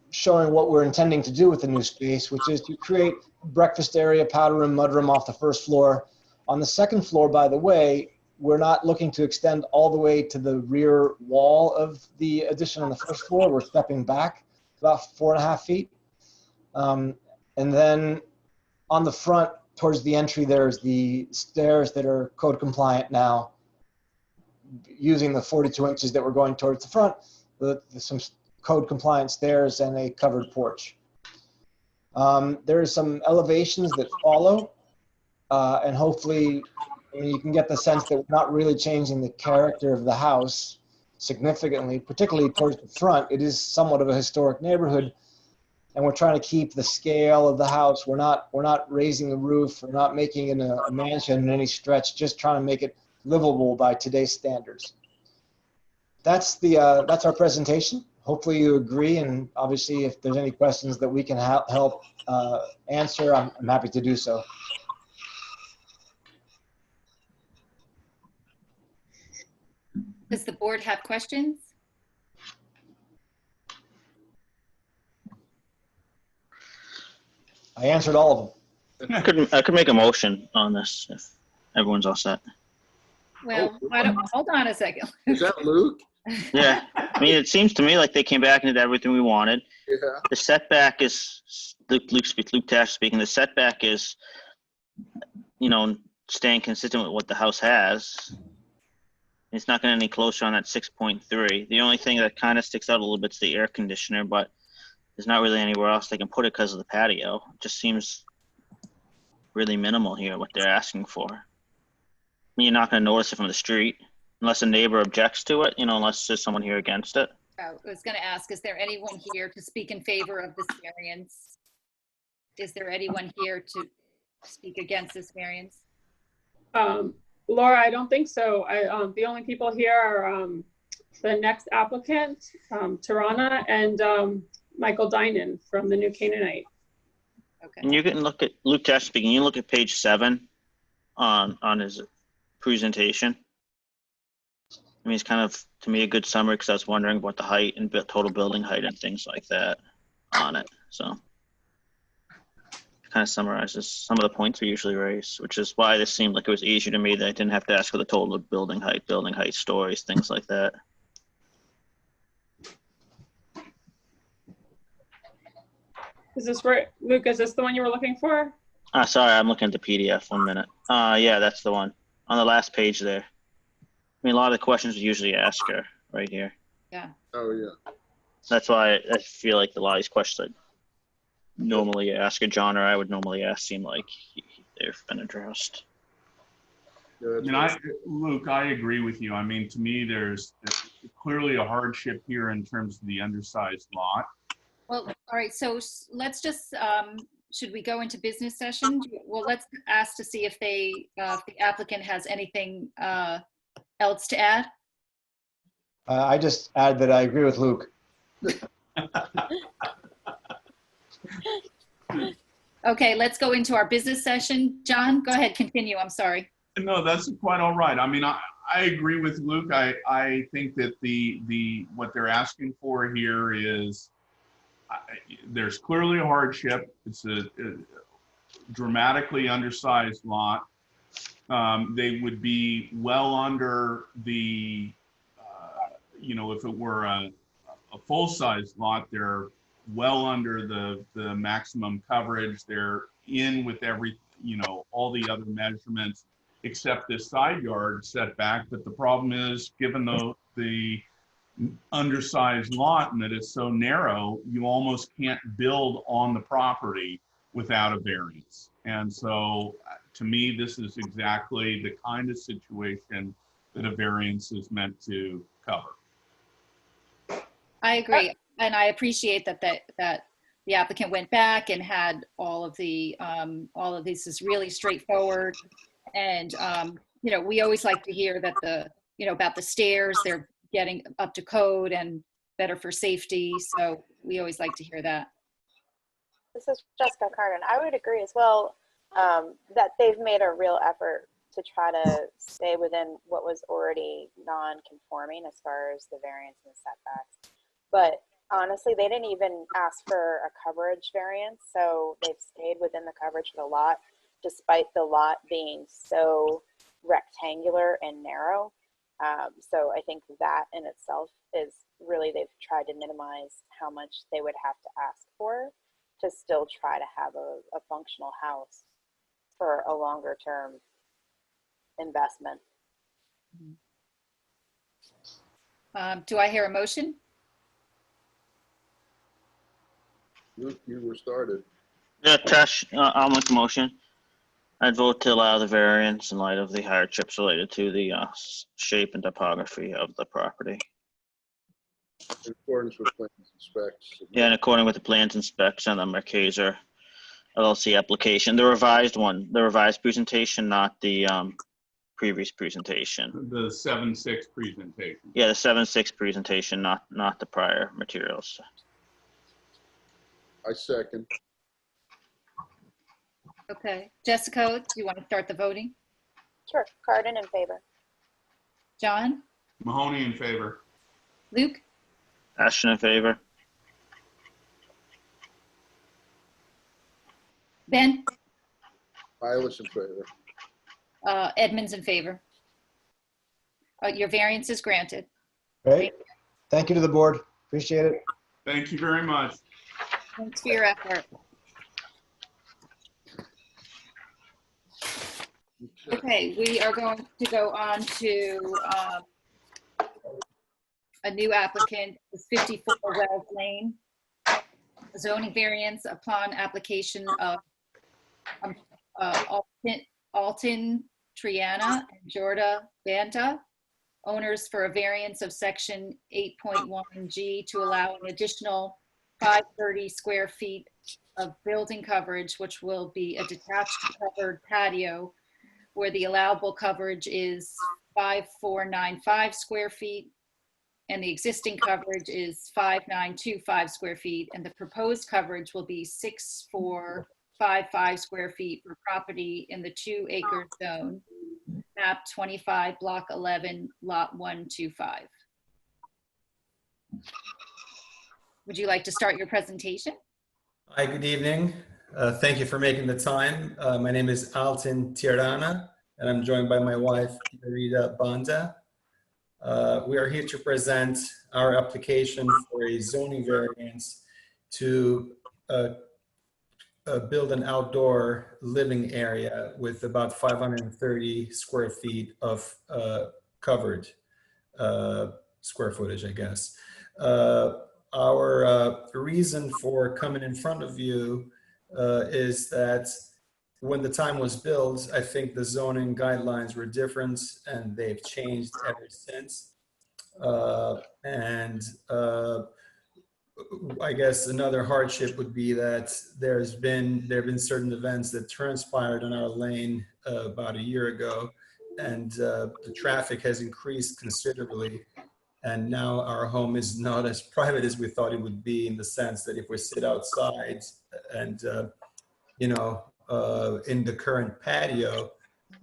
showing what we're intending to do with the new space, which is to create breakfast area, powder room, mudroom off the first floor. On the second floor, by the way, we're not looking to extend all the way to the rear wall of the addition on the first floor. We're stepping back about 4.5 feet. And then on the front, towards the entry, there's the stairs that are code compliant now, using the 42 inches that we're going towards the front, some code compliant stairs and a covered porch. There are some elevations that follow, and hopefully, I mean, you can get the sense that we're not really changing the character of the house significantly, particularly towards the front. It is somewhat of a historic neighborhood, and we're trying to keep the scale of the house. We're not raising the roof. We're not making it a mansion in any stretch, just trying to make it livable by today's standards. That's our presentation. Hopefully you agree, and obviously if there's any questions that we can help answer, I'm happy to do so. Does the board have questions? I answered all of them. I could make a motion on this if everyone's all set. Well, why don't, hold on a second. Is that Luke? Yeah, I mean, it seems to me like they came back and did everything we wanted. Yeah. The setback is, Luke Tash speaking, the setback is, you know, staying consistent with what the house has. It's not getting any closer on that 6.3. The only thing that kind of sticks out a little bit is the air conditioner, but there's not really anywhere else they can put it because of the patio. It just seems really minimal here, what they're asking for. I mean, you're not going to notice it from the street unless a neighbor objects to it, you know, unless there's someone here against it. I was going to ask, is there anyone here to speak in favor of this variance? Is there anyone here to speak against this variance? Laura, I don't think so. The only people here are the next applicant, Tarana, and Michael Dinan from the New Canaanite. Okay. And you can look at, Luke Tash speaking, you look at page 7 on his presentation. I mean, it's kind of, to me, a good summary because I was wondering about the height and total building height and things like that on it. So it kind of summarizes some of the points we usually raise, which is why this seemed like it was easier to me that I didn't have to ask for the total of building height stories, things like that. Is this where, Luke, is this the one you were looking for? Sorry, I'm looking at the PDF. 1 minute. Yeah, that's the one on the last page there. I mean, a lot of the questions we usually ask are right here. Yeah. Oh, yeah. That's why I feel like a lot of these questions I normally ask a John or I would normally ask seem like they've been addressed. Yeah, I mean, Luke, I agree with you. I mean, to me, there's clearly a hardship here in terms of the undersized lot. Well, all right, so let's just, should we go into business session? Well, let's ask to see if the applicant has anything else to add. I just add that I agree with Luke. Okay, let's go into our business session. John, go ahead, continue. I'm sorry. No, that's quite all right. I mean, I agree with Luke. I think that what they're asking for here is, there's clearly a hardship. It's a dramatically undersized lot. They would be well under the, you know, if it were a full-size lot, they're well under the maximum coverage. They're in with every, you know, all the other measurements except this side yard setback. But the problem is, given the undersized lot and that it's so narrow, you almost can't build on the property without a variance. And so to me, this is exactly the kind of situation that a variance is meant to cover. I agree, and I appreciate that the applicant went back and had all of this is really straightforward. And you know, we always like to hear that about the stairs, they're getting up to code and better for safety. So we always like to hear that. This is Jessica Carden. I would agree as well that they've made a real effort to try to stay within what was already non-conforming as far as the variance and the setbacks. But honestly, they didn't even ask for a coverage variance, so they've stayed within the coverage of the lot, despite the lot being so rectangular and narrow. So I think that in itself is really, they've tried to minimize how much they would have to ask for to still try to have a functional house for a longer term investment. Do I hear a motion? Luke, you were started. Yeah, Tash, I'll make a motion. I'd vote to allow the variance in light of the hardships related to the shape and topography of the property. In accordance with plans and specs. Yeah, and according with the plans and specs and the Mercaser LLC application, the revised one, the revised presentation, not the previous presentation. The 7-6 presentation. Yeah, the 7-6 presentation, not the prior materials. I second. Okay. Jessica, do you want to start the voting? Sure. Cardin in favor. John? Mahoney in favor. Luke? Ashton in favor. Ben? Vilas in favor. Edmonds in favor. Your variance is granted. Great. Thank you to the board. Appreciate it. Thank you very much. Thanks for your effort. Okay, we are going to go on to a new applicant, 54 Wells Lane. Zoning variance upon application of Alton Triana and Jorda Banta, owners for a variance of section 8.1G to allow an additional 530 square feet of building coverage, which will be a detached covered patio where the allowable coverage is 5,495 square feet and the existing coverage is 5,925 square feet, and the proposed coverage will be 6,455 square feet for property in the 2-acre zone, map 25, block 11, lot 125. Would you like to start your presentation? Hi, good evening. Thank you for making the time. My name is Alton Tirana, and I'm joined by my wife, Jorda Banta. We are here to present our application for a zoning variance to build an outdoor living area with about 530 square feet of covered square footage, I guess. Our reason for coming in front of you is that when the time was built, I think the zoning guidelines were different and they've changed ever since. I guess another hardship would be that there have been certain events that transpired on our lane about a year ago, and the traffic has increased considerably. And now our home is not as private as we thought it would be, in the sense that if we sit outside and, in the current patio,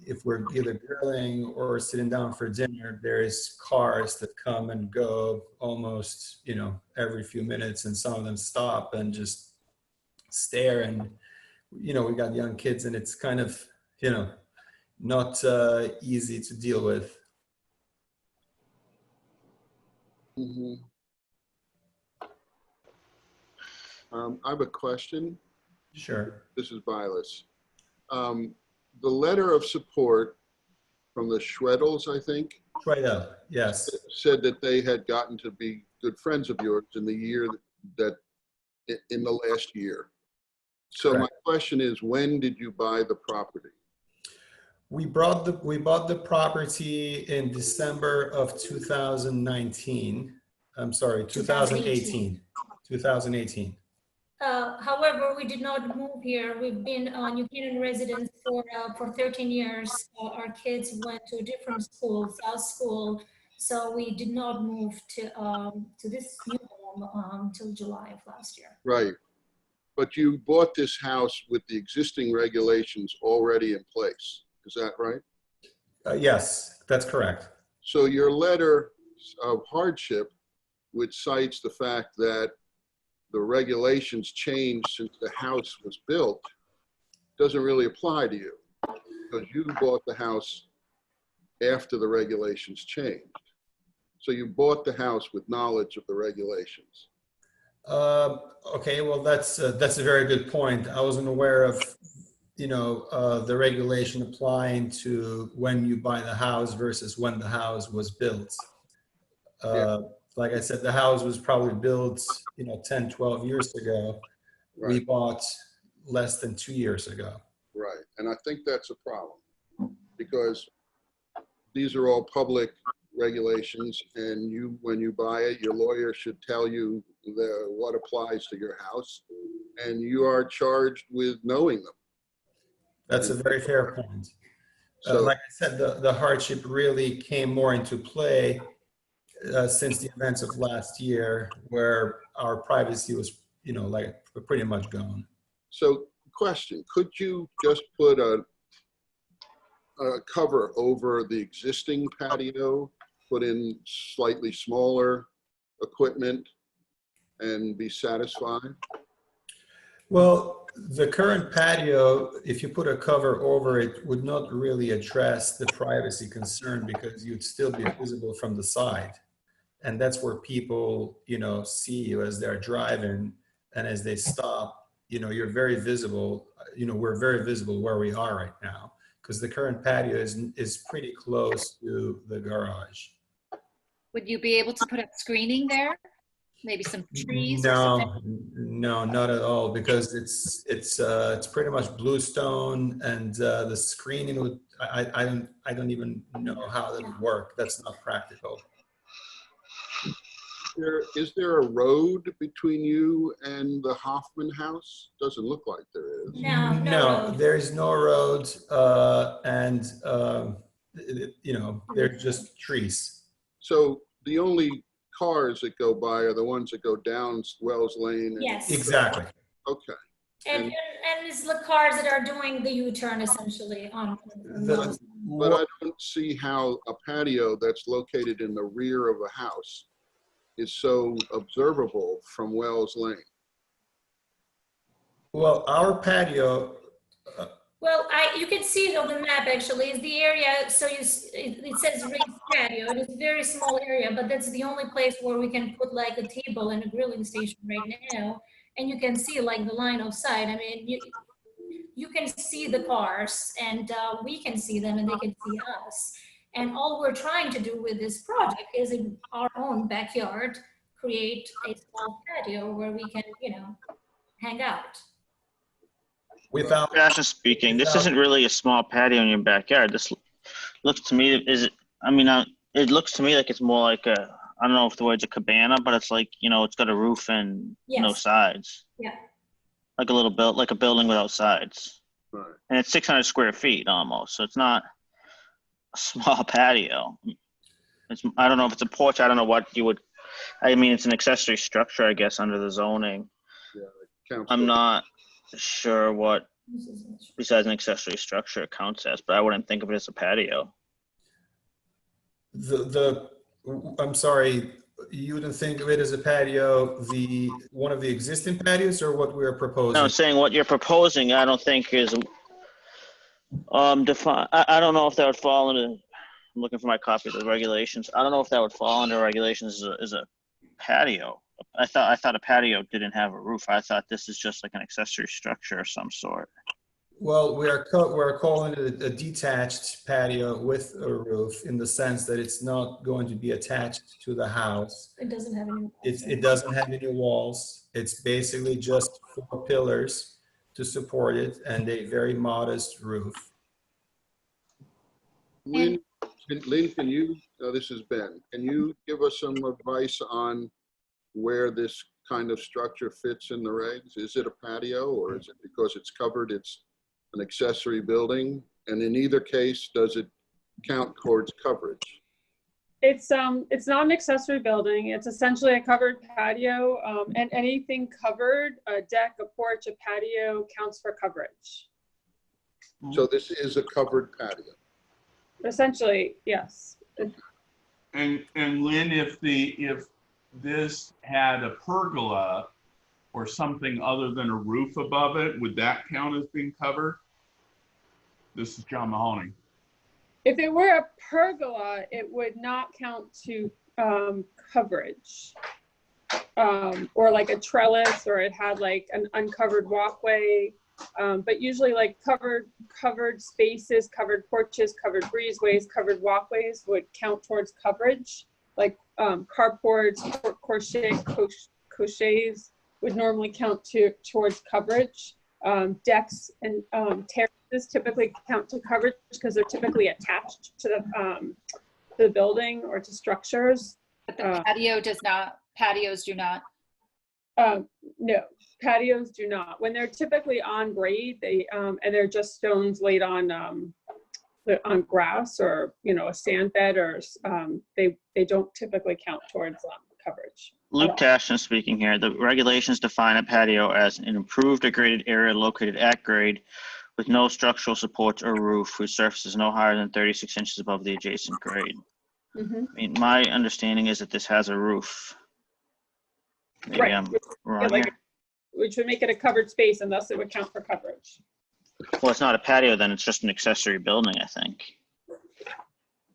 if we're either grilling or sitting down for dinner, there's cars that come and go almost, every few minutes, and some of them stop and just stare. And, we got young kids, and it's kind of, not easy to deal with. Mm-hmm. I have a question. Sure. This is Vilas. The letter of support from the Schwedels, I think. Schwedel, yes. Said that they had gotten to be good friends of yours in the last year. So Correct. my question is, when did you buy the property? We bought the property in December of 2019. I'm sorry, 2018. 2018. However, we did not move here. We've been New Canaan residents for 13 years. Our kids went to a different school, South School, so we did not move to this new home until July of last year. Right. But you bought this house with the existing regulations already in place. Is that right? Yes, that's correct. So your letter of hardship, which cites the fact that the regulations changed since the house was built, doesn't really apply to you, because you bought the house after the regulations changed. So you bought the house with knowledge of the regulations. Okay, well, that's a very good point. I wasn't aware of, the regulation applying to when you buy the house versus when the house was built. Like I said, the house was probably built, 10, 12 years ago. Right. We bought less than 2 years ago. Right, and I think that's a problem, because these are all public regulations, and when you buy it, your lawyer should tell you what applies to your house, and you are charged with knowing them. That's a very fair point. So, like I said, the hardship really came more into play since the events of last year, where our privacy was, like pretty much gone. so question, could you just put a cover over the existing patio, put in slightly smaller equipment and be satisfied? Well, the current patio, if you put a cover over it, would not really address the privacy concern because you'd still be visible from the side. And that's where people, see you as they're driving, and as they stop, you're very visible. We're very visible where we are right now because the current patio is pretty close to the garage. Would you be able to put up screening there? Maybe some trees or something? No, not at all, because it's pretty much bluestone, and the screening would, I don't even know how that would work. That's not practical. Is there a road between you and the Hoffman house? Doesn't look like there is. No road. There is no road, and they're just trees. So the only cars that go by are the ones that go down Wells Lane? Yes. Exactly. Okay. And it's the cars that are doing the U-turn essentially on. But I don't see how a patio that's located in the rear of a house is so observable from Wells Lane. Well, our patio, Well, you can see it on the map actually. It's the area, so it says raised patio. It is a very small area, but that's the only place where we can put like a table and a grilling station right now. And you can see like the line of sight. I mean, you can see the cars, and we can see them and they can see us. And all we're trying to do with this project is in our own backyard, create a small patio where we can, hang out. without, Fashion speaking, this isn't really a small patio in your backyard. This looks to me, it looks to me like it's more like I don't know if the word's a cabana, but it's like, it's got a roof and no Yes. sides. Yeah. Like a building without sides. Right. And it's 600 square feet almost, so it's not a small patio. I don't know if it's a porch. I don't know what you would. It's an accessory structure, I guess, under the zoning. Yeah, I'm not sure what, besides an accessory structure, it counts as, but I wouldn't think of it as a patio. I'm sorry, you wouldn't think of it as a patio, one of the existing patios, or what we're proposing? No, I'm saying what you're proposing, I don't think is defined. I don't know if that would fall into. I'm looking for my copy of the regulations. I don't know if that would fall under regulations as a patio. I thought a patio didn't have a roof. I thought this is just like an accessory structure of some sort. Well, we're calling it a detached patio with a roof, in the sense that it's not going to be attached to the house. It doesn't have any. It doesn't have any walls. It's basically just 4 pillars to support it and a very modest roof. Lynn, can you, this is Ben, can you give us some advice on where this kind of structure fits in the regs? Is it a patio, or is it because it's covered, it's an accessory building? And in either case, does it count towards coverage? It's not an accessory building. It's essentially a covered patio, and anything covered, a deck, a porch, a patio, counts for coverage. So this is a covered patio. Essentially, yes. And Lynn, if this had a pergola or something other than a roof above it, would that count as being covered? This is John Mahoney. If it were a pergola, it would not count to coverage. Or like a trellis, or it had like an uncovered walkway. But usually like covered spaces, covered porches, covered breezeways, covered walkways would count towards coverage. Like carports, cochets would normally count towards coverage. Decks and terraces typically count to coverage because they're typically attached to the building or to structures. But the patio does not, patios do not? No, patios do not. When they're typically on grade, they and they're just stones laid on on grass or, you know, a sand bed or, they don't typically count towards coverage. Luke Tashin speaking here. The regulations define a patio as an improved or graded area located at grade with no structural supports or roof whose surface is no higher than 36 inches above the adjacent grade. Mhm. I mean, my understanding is that this has a roof. Maybe Right. I'm wrong Yeah, like, here. which would make it a covered space and thus it would count for coverage. Well, it's not a patio then, it's just an accessory building, I think.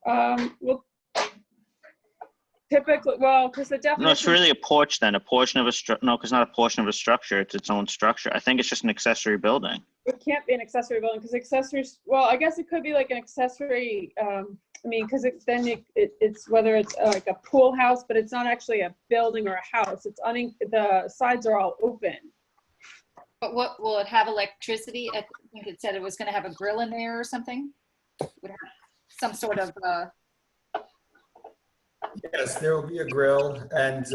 Well, typically, well, because the definition. No, it's really a porch then, a portion of a no, because not a portion of a structure, it's its own structure. I think it's just an accessory building. It can't be an accessory building because accessories, well, I guess it could be like an accessory, I mean, because it's whether it's like a pool house, but it's not actually a building or a house. It's the sides are all open. But what, will it have electricity? I think it said it was gonna have a grill in there or something? Would have some sort of, Yes, there will be a grill, and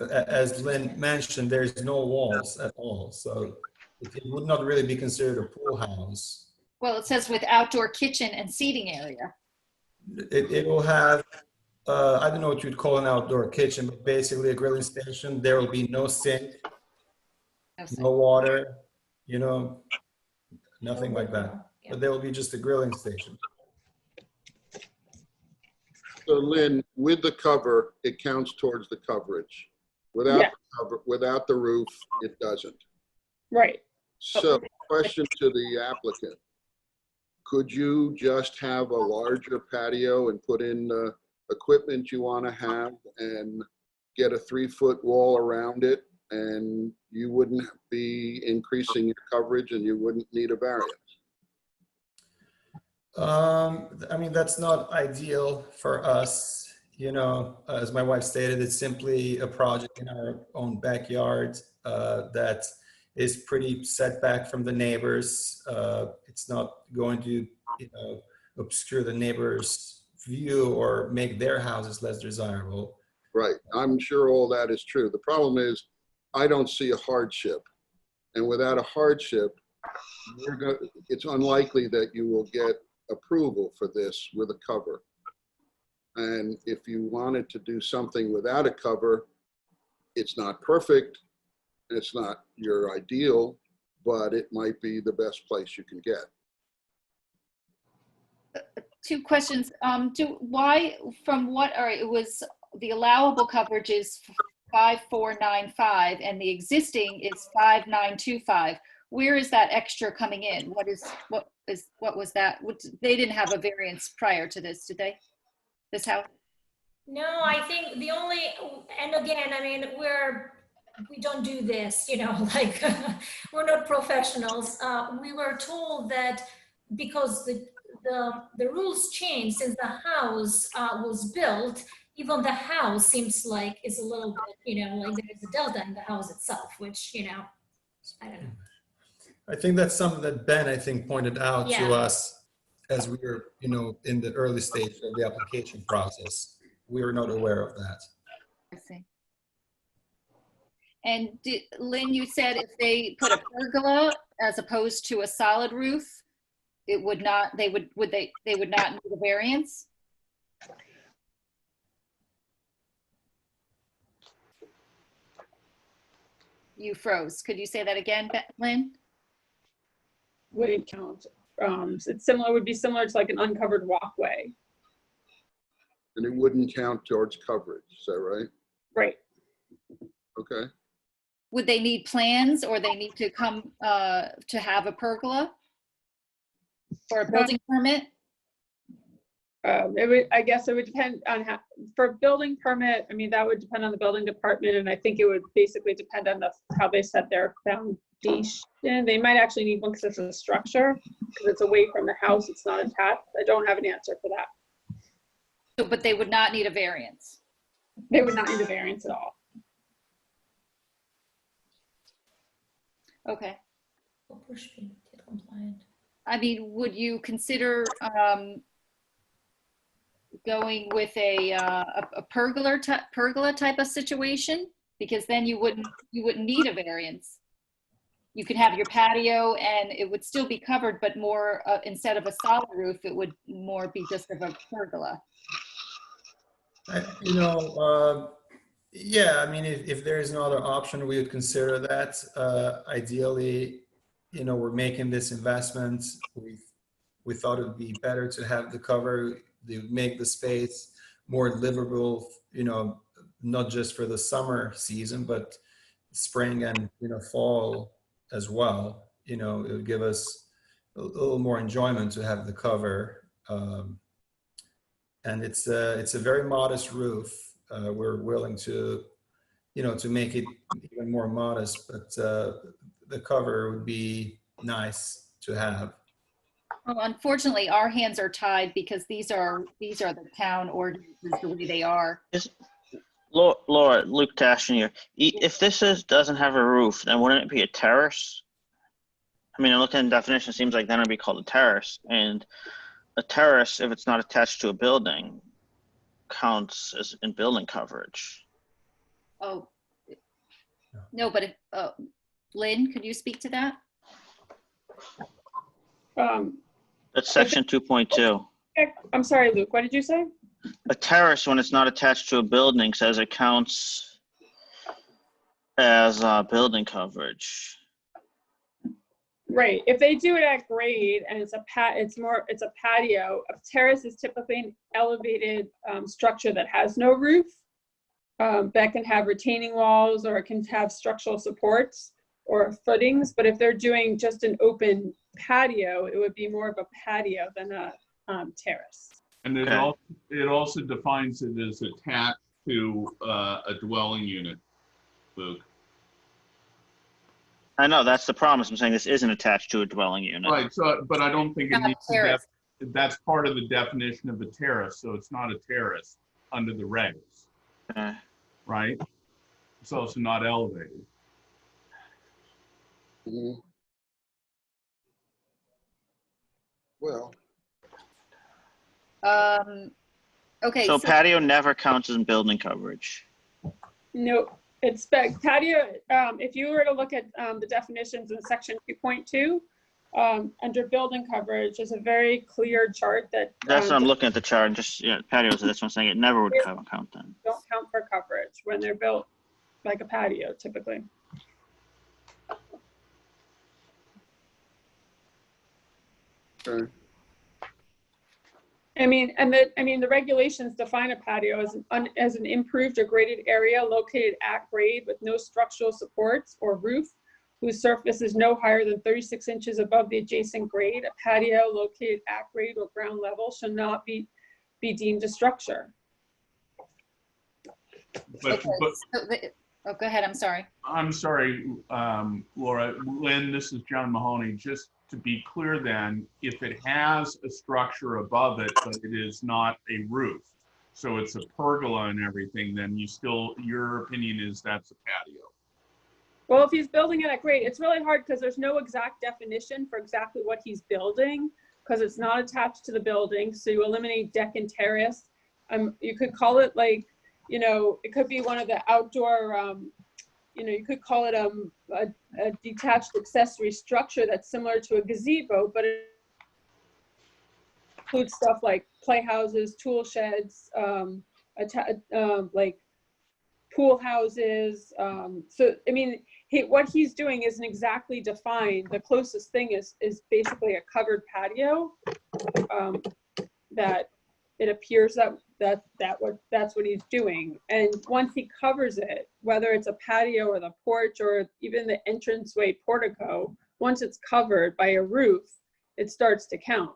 as Lynn mentioned, there's no walls at all, so it would not really be considered a pool house. well, it says with outdoor kitchen and seating area. It will have, I don't know what you'd call an outdoor kitchen, but basically a grilling station. There will be no sink, no water, you know, nothing like that. But there will be just a grilling station. So Lynn, with the cover, it counts towards the coverage. Without Yeah. the cover, without the roof, it doesn't. Right. So question to the applicant. Could you just have a larger patio and put in the equipment you want to have and get a 3-foot wall around it, and you wouldn't be increasing your coverage and you wouldn't need a variance? I mean, that's not ideal for us. You know, as my wife stated, it's simply a project in our own backyard that is pretty set back from the neighbors. It's not going to, you know, obscure the neighbors' view or make their houses less desirable. Right. I'm sure all that is true. The problem is I don't see a hardship. And without a hardship, it's unlikely that you will get approval for this with a cover. And if you wanted to do something without a cover, it's not perfect, it's not your ideal, but it might be the best place you can get. Two questions. Why, from what, all right, it was the allowable coverage is 5495 and the existing is 5925. Where is that extra coming in? What was that? They didn't have a variance prior to this, did they? This house? No, I think the only, and again, I mean, we don't do this, you know, like we're not professionals. We were told that because the rules changed since the house was built, even the house seems like is a little bit, you know, like there's a delta in the house itself, which, you know, I don't know. I think that's something that Ben, I think, pointed out Yeah. to us as we were, you know, in the early stage of the application process. We were not aware of that. I see. And Lynn, you said if they put a pergola as opposed to a solid roof, it would not, they would not need a variance? You froze. Could you say that again, Lynn? Wouldn't count. It's similar, would be similar to like an uncovered walkway. And it wouldn't count towards coverage, is that right? Right. Okay. Would they need plans or they need to come to have a pergola or a building permit? I guess it would depend on for building permit, I mean, that would depend on the building department, and I think it would basically depend on how they set their foundation. They might actually need one because it's a structure, because it's away from the house, it's not attached. I don't have an answer for that. So, but they would not need a variance? They would not need a variance at all. Okay. I mean, would you consider going with a pergola type of situation? Because then you wouldn't need a variance. you could have your patio and it would still be covered, but more, instead of a solid roof, it would more be just of a pergola. You know, yeah, I mean, if there is no other option, we would consider that. Ideally, you know, we're making this investment. We thought it would be better to have the cover, to make the space more livable, you know, not just for the summer season, but spring and, you know, fall as well. You know, it would give us a little more enjoyment to have the cover. And it's a very modest roof. We're willing to, you know, to make it even more modest, but the cover would be nice to have. Well, unfortunately, our hands are tied because these are the town ordinances the way they are. Laura, Luke Tashin here. If this doesn't have a roof, then wouldn't it be a terrace? I mean, looking at the definition, it seems like then it'd be called a terrace. And a terrace, if it's not attached to a building, counts as in building coverage. Oh, no, but if, Lynn, could you speak to that? That's section 2.2. I'm sorry, Luke, what did you say? A terrace, when it's not attached to a building, says it counts as building coverage. Right. If they do it at grade and it's a patio. A terrace is typically an elevated structure that has no roof. That can have retaining walls, or it can have structural supports or footings. But if they're doing just an open patio, it would be more of a patio than a terrace. And it also defines it as attached to a dwelling unit, Luke. I know, that's the problem. I'm saying this isn't attached to a dwelling unit. Right, so, but I don't think it Not a needs to terrace. that's part of the definition of a terrace, so it's not a terrace under the regs, Okay. right? It's also not elevated. Mhm. Well, Okay, So patio never counts as building coverage. No, it's patio. If you were to look at the definitions in section 2.2, under building coverage, is a very clear chart that That's what I'm looking at the chart, and just, yeah, patios, that's what I'm saying, it never would count then. don't count for coverage when they're built like a patio typically. okay. The regulations define a patio as an improved or graded area located at grade with no structural supports or roof, whose surface is no higher than 36 inches above the adjacent grade. A patio located at grade or ground level shall not be deemed a structure. But, oh, go ahead, I'm sorry. I'm sorry, Laura. Lynn, this is John Mahoney. Just to be clear then, if it has a structure above it, but it is not a roof, so it's a pergola and everything, then your opinion is that's a patio. Well, if he's building it at grade, it's really hard because there's no exact definition for exactly what he's building, because it's not attached to the building. So you eliminate deck and terrace. You could call it like, it could be one of the outdoor, you could call it a detached accessory structure that's similar to a gazebo, but it includes stuff like playhouses, tool sheds, like pool houses. What he's doing isn't exactly defined. The closest thing is basically a covered patio that it appears that's what he's doing. And once he covers it, whether it's a patio or the porch or even the entranceway portico, once it's covered by a roof, it starts to count.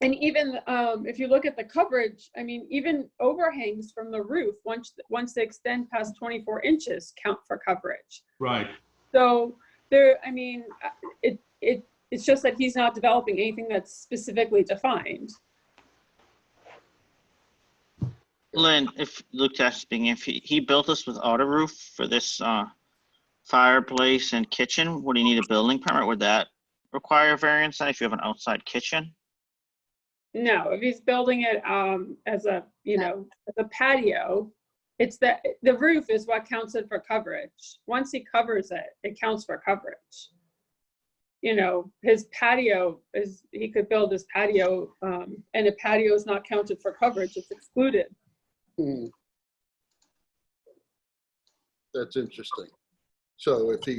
And even if you look at the coverage, even overhangs from the roof, once they extend past 24 inches, count for coverage. Right. So it's just that he's not developing anything that's specifically defined. Lynn, if Luke Tash speaking, if he built this without a roof for this fireplace and kitchen, would he need a building permit? Would that require a variance then if you have an outside kitchen? No, if he's building it as a patio, It's the roof is what counts it for coverage. Once he covers it, it counts for coverage. You know, his patio he could build his patio, and a patio is not counted for coverage, it's excluded. Hmm. That's interesting. So if he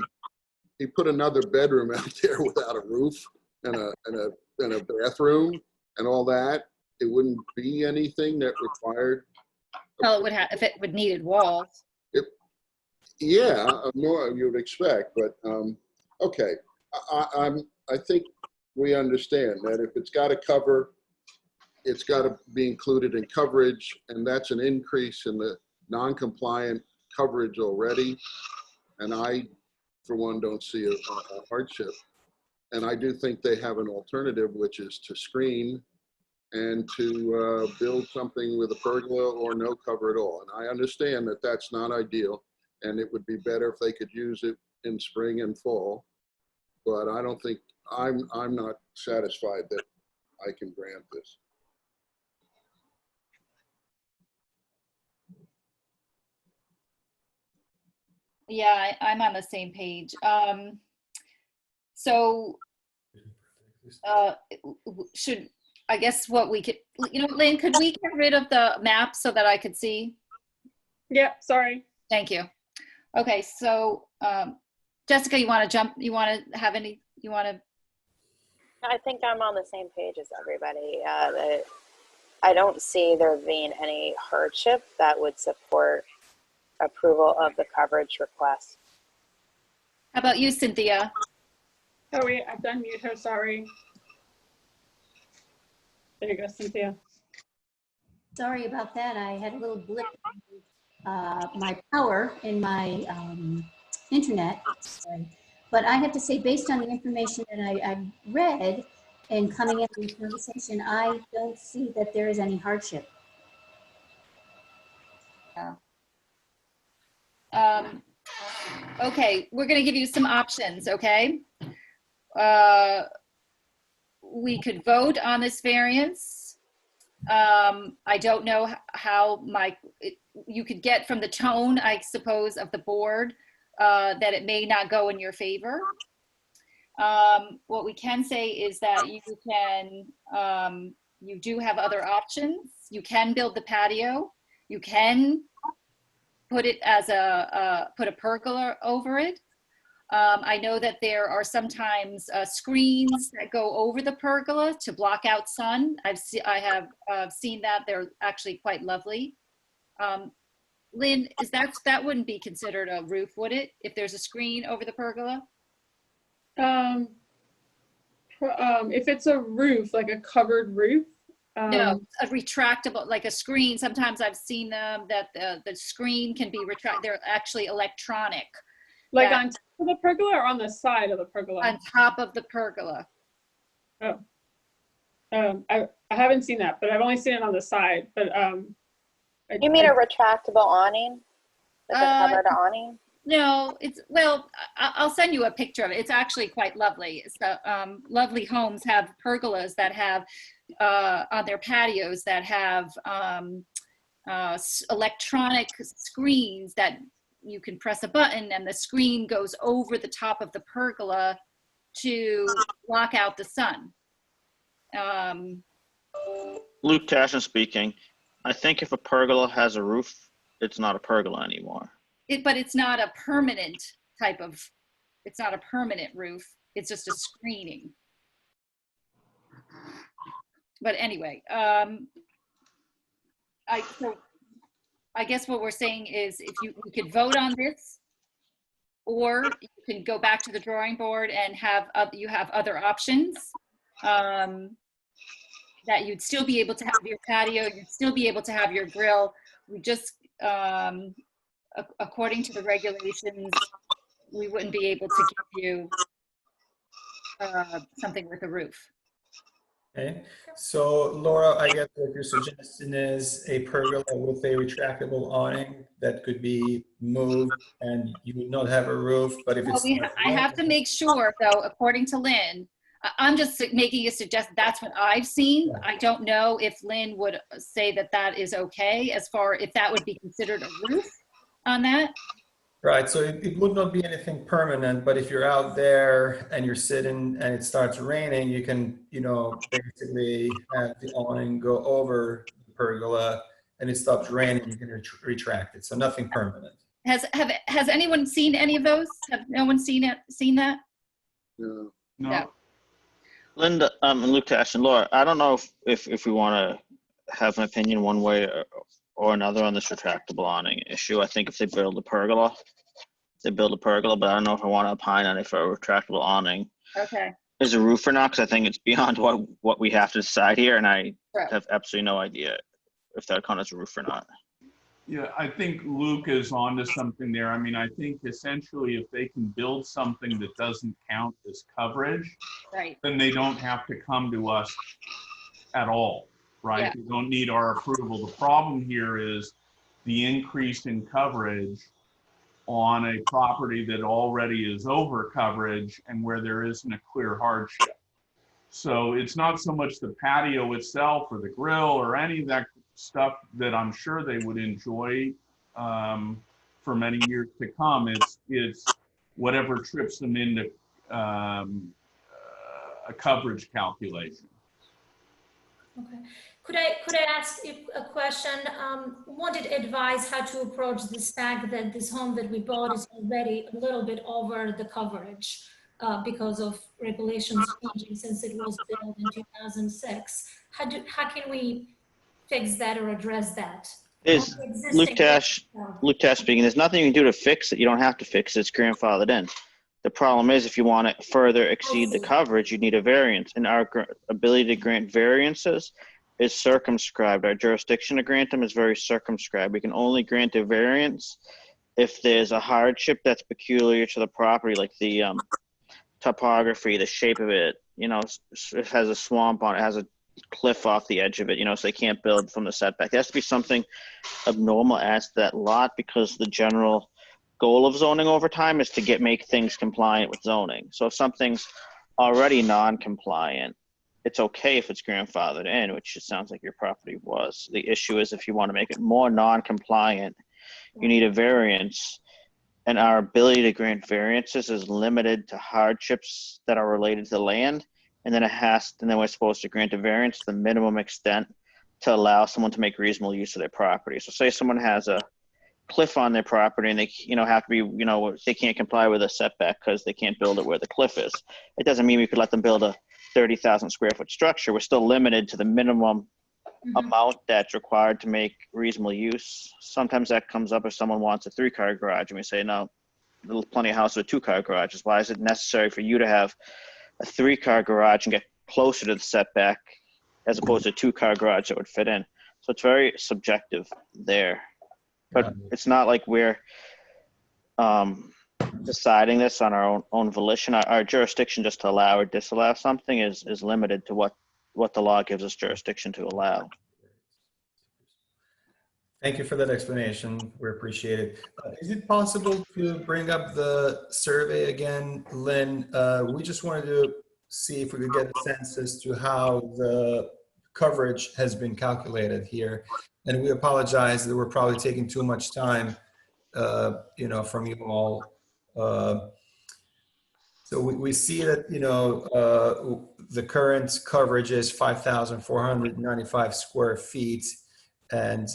put another bedroom out there without a roof and a bathroom and all that, it wouldn't be anything that required. Well, it would have, if it would needed walls. Yeah, more you would expect, but okay. I think we understand that if it's got to cover, it's got to be included in coverage, and that's an increase in the non-compliant coverage already. And I, for one, don't see a hardship. And I do think they have an alternative, which is to screen and to build something with a pergola or no cover at all. And I understand that that's not ideal, and it would be better if they could use it in spring and fall. But I don't think, I'm not satisfied that I can grant this. Yeah, I'm on the same page. So should, I guess what we could, you know, Lynn, could we get rid of the map so that I could see? Yeah, sorry. Thank you. Okay, so Jessica, you want to jump, you want to have any, you want to? I think I'm on the same page as everybody. I don't see there being any hardship that would support approval of the coverage request. How about you, Cynthia? Oh wait, I've done mute her, sorry. There you go, Cynthia. Sorry about that. I had a little blip my power in my internet. Sorry. But I have to say, based on the information that I've read and coming into this conversation, I don't see that there is any hardship. Okay, we're going to give you some options, okay? We could vote on this variance. I don't know how you could get from the tone, I suppose, of the board that it may not go in your favor. What we can say is that you can, you do have other options. You can build the patio. You can put it as put a pergola over it. I know that there are sometimes screens that go over the pergola to block out sun. I have seen that. They're actually quite lovely. Lynn, that wouldn't be considered a roof, would it? If there's a screen over the pergola? If it's a roof, like a covered roof. No, a retractable, like a screen. Sometimes I've seen them that the screen can be retracted. They're actually electronic. Like on top of the pergola or on the side of the pergola? On top of the pergola. Oh. I haven't seen that, but I've only seen it on the side. But you mean a retractable awning? Like a covered awning? No, well, I'll send you a picture of it. It's actually quite lovely. It's lovely homes have pergolas that have on their patios that have electronic screens that you can press a button and the screen goes over the top of the pergola to block out the sun. Luke Tashin speaking. I think if a pergola has a roof, it's not a pergola anymore. But it's not a permanent type of, it's not a permanent roof. It's just a screening. But anyway, so I guess what we're saying is if we could vote on this, or you can go back to the drawing board and you have other options, that you'd still be able to have your patio, you'd still be able to have your grill. We just, according to the regulations, we wouldn't be able to give you something with a roof. Okay, so Laura, I guess what your suggestion is a pergola with a retractable awning that could be moved and you would not have a roof, but if it's... I have to make sure though, according to Lynn, I'm just making a suggestion. That's what I've seen. I don't know if Lynn would say that that is okay as far, if that would be considered a roof on that. Right, so it would not be anything permanent, but if you're out there and you're sitting and it starts raining, you can, basically have the awning go over the pergola and it stops raining, you can retract it. So nothing permanent. Has anyone seen any of those? Have no one seen that? No. No. Linda, and Lukash and Laura, I don't know if we want to have an opinion one way or another on this retractable awning issue. I think if they build a pergola, but I don't know if I want to opine on it for a retractable awning. Okay. Is a roof or not? Because I think it's beyond what we have to decide here, and I Right. have absolutely no idea if that counts as a roof or not. Yeah, I think Luke is onto something there. I mean, I think essentially if they can build something that doesn't count as coverage, Right. then they don't have to come to us at all, right? Yeah. They don't need our approval. The problem here is the increase in coverage on a property that already is over coverage and where there isn't a clear hardship. So it's not so much the patio itself or the grill or any of that stuff that I'm sure they would enjoy for many years to come. It's whatever trips them into a coverage calculation. Okay. Could I ask you a question? Wanted advice how to approach this fact that this home that we bought is already a little bit over the coverage because of regulations changing since it was built in 2006. How can we fix that or address that? Is Lukash speaking? There's nothing you can do to fix it. You don't have to fix it. It's grandfathered in. The problem is if you want to further exceed the coverage, you need a variance. And our ability to grant variances is circumscribed. Our jurisdiction to grant them is very circumscribed. We can only grant a variance if there's a hardship that's peculiar to the property, like the topography, the shape of it. It has a swamp on it, has a cliff off the edge of it, so they can't build from the setback. There has to be something abnormal as to that lot, because the general goal of zoning over time is to make things compliant with zoning. So if something's already non-compliant, it's okay if it's grandfathered in, which it sounds like your property was. The issue is if you want to make it more non-compliant, you need a variance, and our ability to grant variances is limited to hardships that are related to the land. And then we're supposed to grant a variance to the minimum extent to allow someone to make reasonable use of their property. So say someone has a cliff on their property and they, have to be, they can't comply with a setback because they can't build it where the cliff is. It doesn't mean we could let them build a 30,000 square foot structure. We're still limited to the minimum amount that's required to make reasonable use. Sometimes that comes up if someone wants a 3-car garage and we say, no, there's plenty of houses with 2-car garages. Why is it necessary for you to have a 3-car garage and get closer to the setback as opposed to a 2-car garage that would fit in? So it's very subjective there. But it's not like we're deciding this on our own volition. Our jurisdiction just to allow or disallow something is limited to what the law gives us jurisdiction to allow. Thank you for that explanation. We appreciate it. Is it possible to bring up the survey again, Lynn? We just wanted to see if we could get a sense as to how the coverage has been calculated here. And we apologize that we're probably taking too much time, from you all. So we see that, the current coverage is 5,495 square feet. And,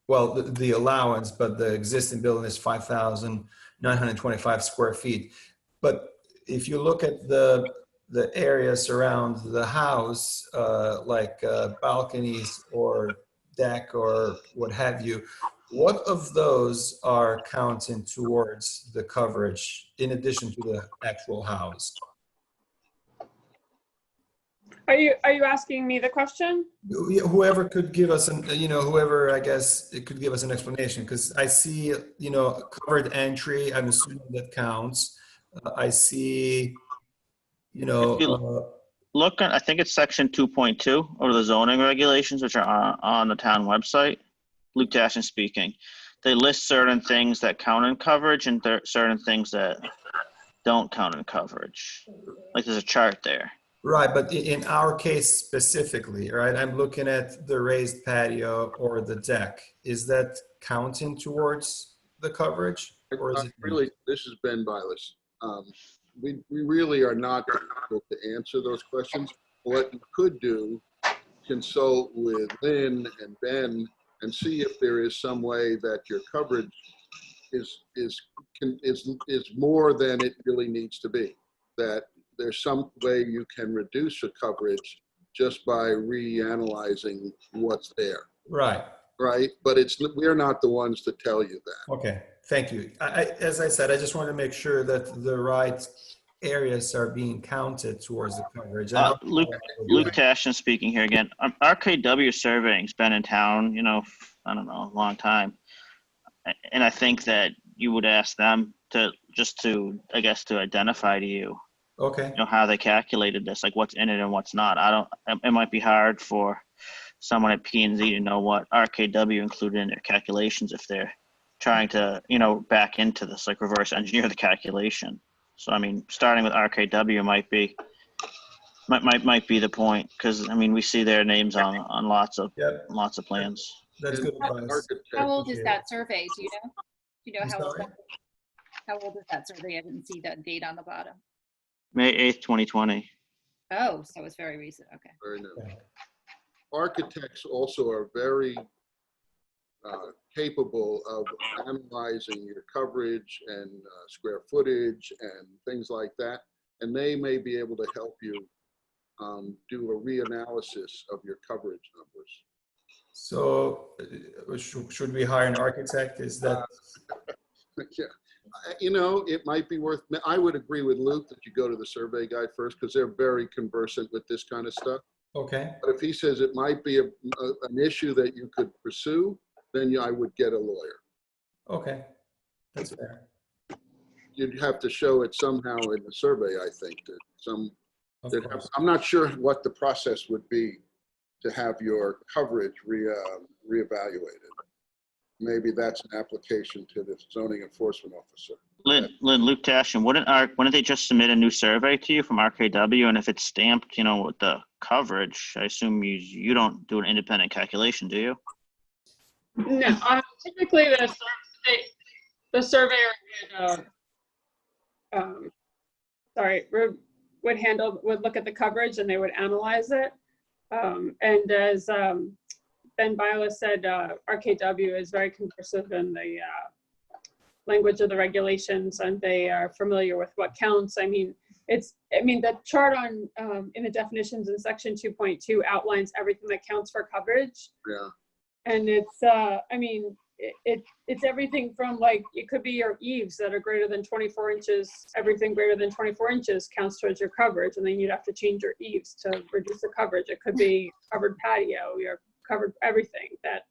the allowance, but the existing building is 5,925 square feet. But if you look at the areas around the house, like balconies or deck or what have you, what of those are counting towards the coverage in addition to the actual house? Are you asking me the question? Whoever could give us whoever, I guess, it could give us an explanation, because I see, covered entry, I'm assuming that counts. I see, Look, I think it's section 2.2 of the zoning regulations, which are on the town website. Luke Dashin speaking. They list certain things that count in coverage and certain things that don't count in coverage. Like there's a chart there. Right, but in our case specifically, right, I'm looking at the raised patio or the deck. Is that counting towards the coverage? Or is it? Really, this is Ben Bilas. We really are not able to answer those questions. What you could do, consult with Lynn and Ben and see if there is some way that your coverage is more than it really needs to be. That there's some way you can reduce the coverage just by reanalyzing what's there. Right. Right, but we're not the ones to tell you that. Okay, thank you. As I said, I just want to make sure that the right areas are being counted towards the coverage. Luke Tashin speaking here again. RKW surveying's been in town, I don't know, a long time. And I think that you would ask them to identify to you, okay, how they calculated this, like what's in it and what's not. It might be hard for someone at P&Z to know what RKW included in their calculations if they're trying to, back into this, like reverse engineer the calculation. So, I mean, starting with RKW might be the point, because, I mean, we see their names on lots of plans. That's good advice. How old is that survey? Do you know? Do you know I'm how old sorry? how old is that survey? I didn't see that date on the bottom. May 8th, 2020. Oh, so it's very recent. Okay. Very new. Architects also are very capable of analyzing your coverage and square footage and things like that. And they may be able to help you do a reanalysis of your coverage numbers. So should we hire an architect? Is that? Yeah, it might be worth, I would agree with Luke that you go to the survey guy first because they're very conversant with this kind of stuff. Okay. But if he says it might be an issue that you could pursue, then I would get a lawyer. Okay, that's fair. You'd have to show it somehow in the survey, I think. I'm not sure what the process would be to have your coverage reevaluated. Maybe that's an application to the zoning enforcement officer. Luke Tashin, wouldn't they just submit a new survey to you from RKW? And if it's stamped, with the coverage, I assume you don't do an independent calculation, do you? No, typically the surveyor would look at the coverage and they would analyze it. And as Ben Bilas said, RKW is very conversant in the language of the regulations, and they are familiar with what counts. I mean, the chart on in the definitions in section 2.2 outlines everything that counts for coverage. Yeah. And it's, it's everything from, like, it could be your eaves that are greater than 24 inches, everything greater than 24 inches counts towards your coverage. And then you'd have to change your eaves to reduce the coverage. It could be covered patio, your covered everything, that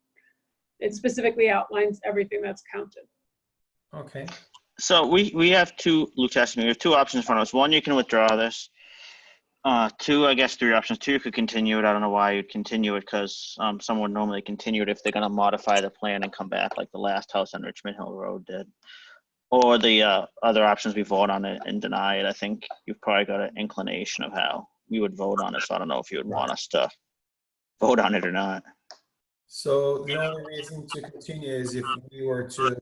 it specifically outlines everything that's counted. Okay. So we have two, Luke Tashin, we have two options in front of us. One, you can withdraw this. Two, I guess three options. Two, you could continue it. I don't know why you'd continue it, because someone would normally continue it if they're going to modify the plan and come back like the last house on Richmond Hill Road did. Or the other options, we vote on it and deny it. I think you've probably got an inclination of how we would vote on it. So I don't know if you would want us to vote on it or not. So the only reason to continue is if we were to,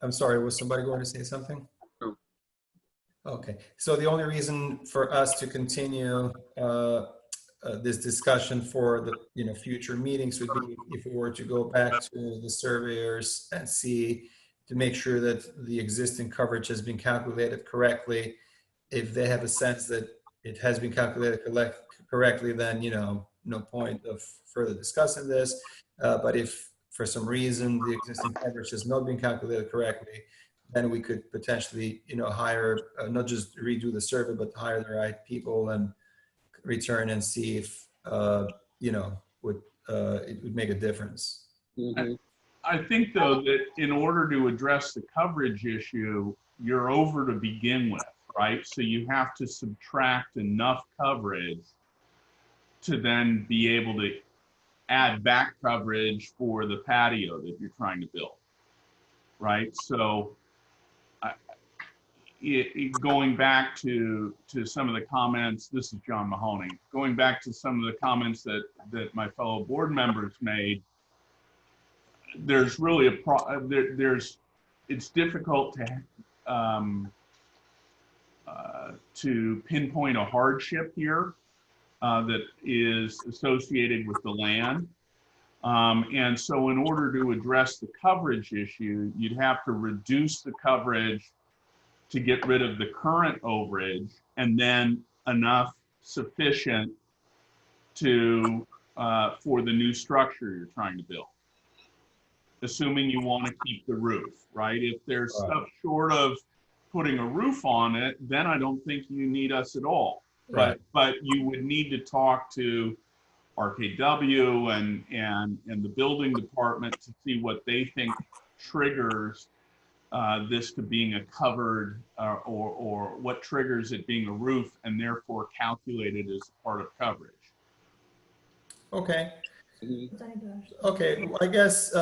I'm sorry, was somebody going to say something? No. Okay, so the only reason for us to continue this discussion for the future meetings would be if we were to go back to the surveyors and see to make sure that the existing coverage has been calculated correctly. If they have a sense that it has been calculated correctly, then no point of further discussing this. But if for some reason the existing coverage has not been calculated correctly, then we could potentially, hire, not just redo the survey, but hire the right people and return and see if, it would make a difference. Mm-hmm. I think, though, that in order to address the coverage issue, you're over to begin with, right? So you have to subtract enough coverage to then be able to add back coverage for the patio that you're trying to build, right? So, going back to some of the comments, this is John Mahoney, going back to some of the comments that my fellow board members made, there's really it's difficult to pinpoint a hardship here that is associated with the land. And so in order to address the coverage issue, you'd have to reduce the coverage to get rid of the current overage, and then enough sufficient to for the new structure you're trying to build, assuming you want to keep the roof, right? If there's stuff short of putting a roof on it, then I don't think you need us at all. Right. But you would need to talk to RKW and the building department to see what they think triggers this to being a covered or what triggers it being a roof and therefore calculated as part of coverage. Okay. Okay, well, I guess,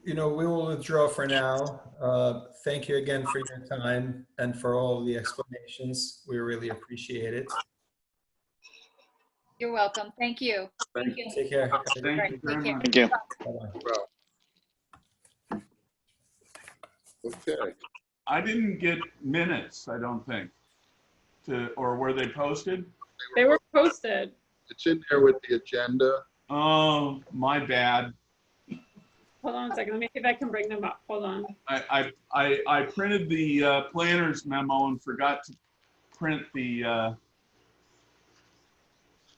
we will withdraw for now. Thank you again for your time and for all the explanations. We really appreciate it. You're welcome. Thank you. Thank you. Take care. Thank you very much. Thank you. Bye-bye. Okay. I didn't get minutes, I don't think, or were they posted? They were posted. It's in there with the agenda. Oh, my bad. Hold on a second. Let me see if I can bring them up. Hold on. I printed the planner's memo and forgot to print the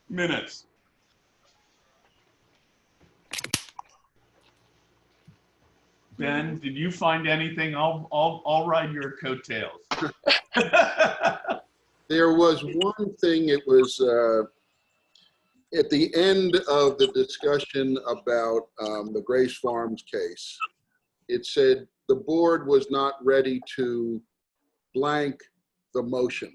minutes. Ben, did you find anything? I'll ride your coattails. There was one thing, it was at the end of the discussion about the Grace Farms case. It said the board was not ready to blank the motion.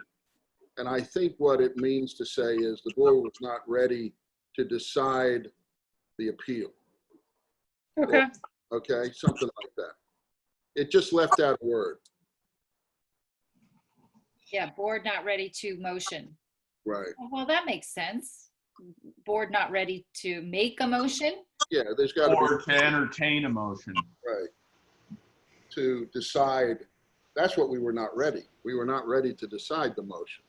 And I think what it means to say is the board was not ready to decide the appeal. Okay. Okay, something like that. It just left out a word. Yeah, board not ready to motion. Right. Well, that makes sense. Board not ready to make a motion? Yeah, there's got to Or be. to entertain a motion. Right. To decide, that's what we were not ready. We were not ready to decide the motion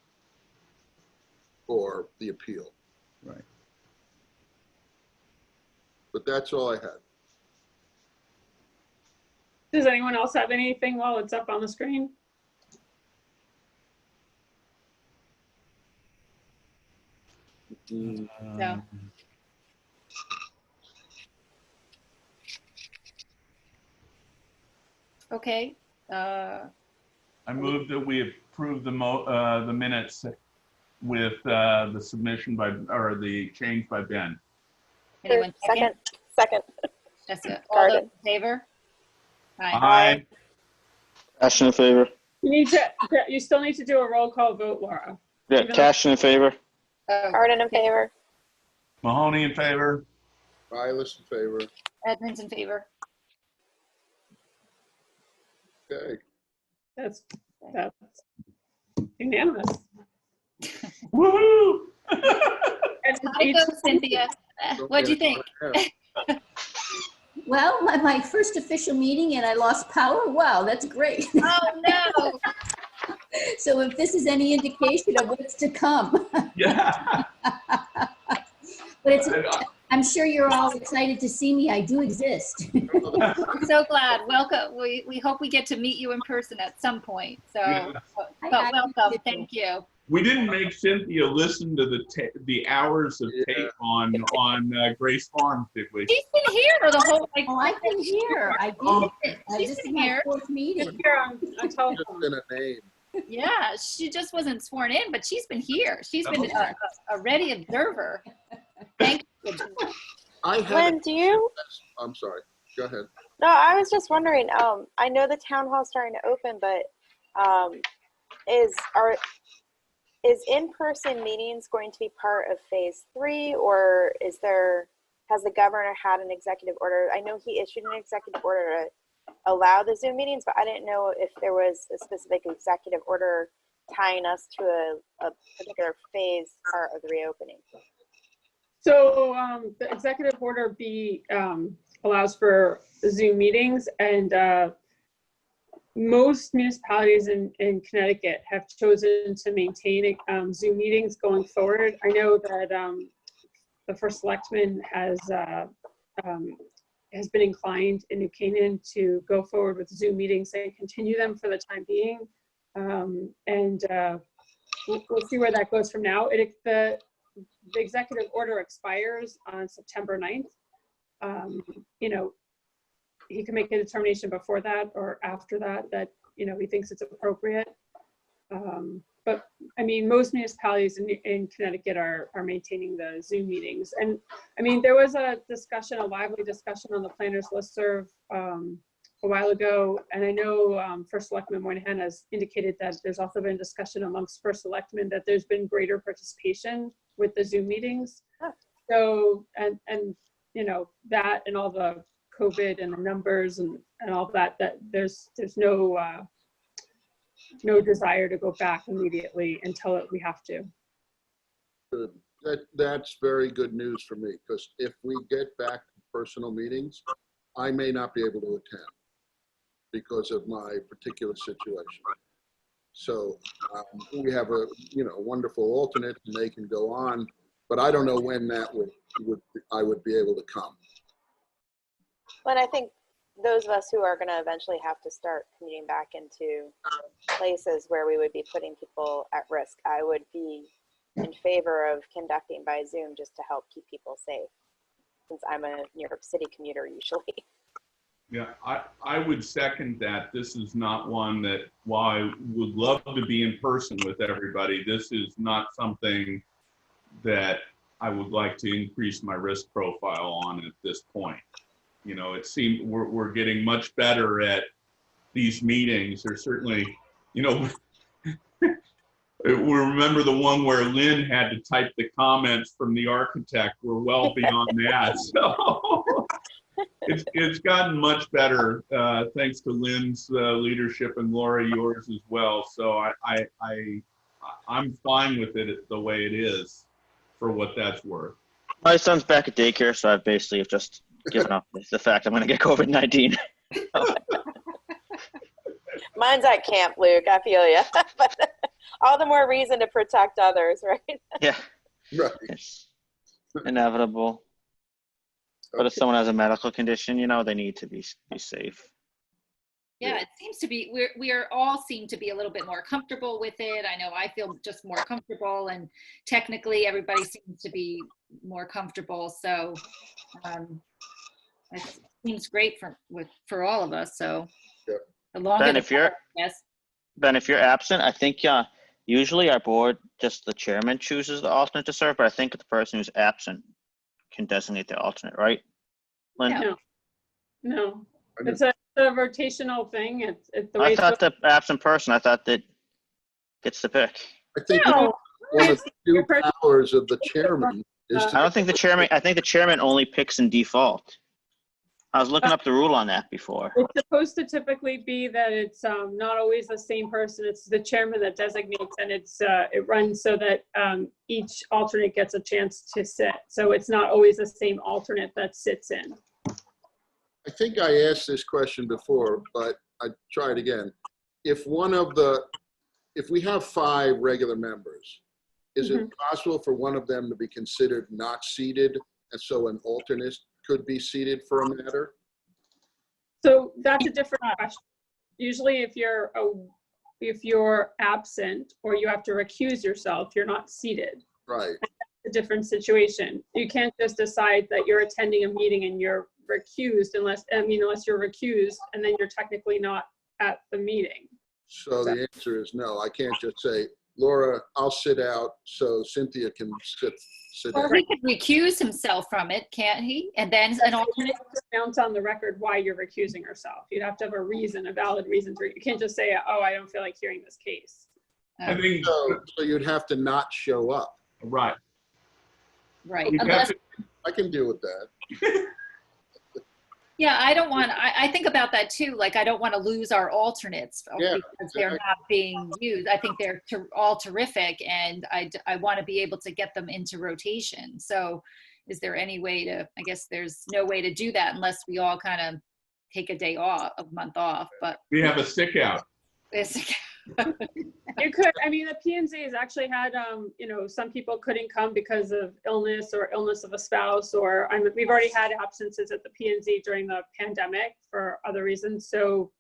or the appeal. Right. But that's all I had. Does anyone else have anything while it's up on the screen? No. Okay. I move that we approve the minutes with the submission by, or the change by Ben. Anyone second? Second. Jessica, all those in favor? Aye. Cashin in favor. You still need to do a roll call vote, Laura. Yeah, Cashin in favor. Oh, Cardin in favor. Mahoney in favor. Silas in favor. Edmonds in favor. Okay. That's unanimous. Woohoo! And Hi, Cynthia. What'd you think? Well, my first official meeting and I lost power. Wow, that's great. Oh, no. So if this is any indication of what's to come. Yeah. But I'm sure you're all excited to see me. I do exist. I'm so glad. Welcome. We hope we get to meet you in person at some point. So, Yeah. but welcome. Thank you. We didn't make Cynthia listen to the hours of tape on Grace Farms, did we? She's been here the whole. Like, Oh, I've been here. I did. She's This is been my here. fourth meeting. here on Just telephone. in a name. Yeah, she just wasn't sworn in, but she's been here. She's been a ready observer. Thank you. I had. Lynn, do you? I'm sorry. Go ahead. No, I was just wondering. I know the town hall's starting to open, but is in-person meetings going to be part of phase 3, or has the governor had an executive order? I know he issued an executive order to allow the Zoom meetings, but I didn't know if there was a specific executive order tying us to a particular phase part of the reopening. So the executive order B allows for Zoom meetings, and most municipalities in Connecticut have chosen to maintain Zoom meetings going forward. I know that the first selectman has been inclined in New Canaan to go forward with Zoom meetings and continue them for the time being. We'll see where that goes from now. The executive order expires on September 9th. You know, he can make a determination before that or after that, you know, he thinks it's appropriate. But I mean, most municipalities in Connecticut are maintaining the Zoom meetings. And I mean, there was a lively discussion on the planners listserv a while ago. And I know First Selectman Moynihan has indicated that there's also been discussion amongst First Selectmen that there's been greater participation with the Zoom meetings. So, and you know, that and all the COVID and the numbers and all that there's no desire to go back immediately until we have to. Good. That's very good news for me, because if we get back to personal meetings, I may not be able to attend because of my particular situation. So we have a wonderful alternate, and they can go on, but I don't know when that I would be able to come. Well, and I think those of us who are going to eventually have to start commuting back into places where we would be putting people at risk, I would be in favor of conducting by Zoom just to help keep people safe, since I'm a New York City commuter usually. Yeah, I would second that. This is not one that, while I would love to be in person with everybody, this is not something that I would like to increase my risk profile on at this point. You know, it seems we're getting much better at these meetings. There's certainly, you know, we remember the one where Lynn had to type the comments from the architect. We're well beyond that. So it's gotten much better thanks to Lynn's leadership, and Laura, yours as well. So I'm fine with it the way it is for what that's worth. My son's back at daycare, so I basically have just given up the fact I'm going to get COVID-19. Mine's at camp, Luke. I feel you. But all the more reason to protect others, right? Yeah. Right. It's inevitable. But if someone has a medical condition, you know, they need to be safe. Yeah, it seems to be, we are all seem to be a little bit more comfortable with it. I know I feel just more comfortable, and technically everybody seems to be more comfortable. So it seems great for all of us. So yeah. the longer Ben, the if you're Ben, if you're absent, I think usually our board, just the chairman chooses the alternate to serve, but I think the person who's absent can designate the alternate, right, Lynn? No. It's a rotational thing. It's the way I thought the absent person, I thought that gets the pick. I think one of the two powers of the chairman is I don't think the chairman, I think the chairman only picks in default. I was looking up the rule on that before. It's supposed to typically be that it's not always the same person. It's the chairman that designates, and it runs so that each alternate gets a chance to sit. So it's not always the same alternate that sits in. I think I asked this question before, but I try it again. If we have 5 regular members, is it possible for one of them to be considered not seated, and so an alternate could be seated for a matter? So that's a different question. Usually if you're absent or you have to recuse yourself, you're not seated. Right. That's a different situation. You can't just decide that you're attending a meeting and you're recused unless you're recused, and then you're technically not at the meeting. So the answer is no. I can't just say, Laura, I'll sit out so Cynthia can sit Well, in. he could recuse himself from it, can't he? And then an alternate. Announce on the record why you're recusing yourself. You'd have to have a reason, a valid reason for it. You can't just say, oh, I don't feel like hearing this case. I think So you'd have to not show up. right. Right. You'd have Unless, to- I can deal with that. Yeah, I think about that too. Like, I don't want to lose our alternates Yeah, because they're not being used. I think they're all terrific, and I want to be able to get them into rotation. So is there any way to, I guess there's no way to do that unless we all kind of take a day off, a month off, but. We have a sick out. It could, I mean, the P&Z has actually had, you know, some people couldn't come because of illness or illness of a spouse, or we've already had absences at the P&Z during the pandemic for other reasons. So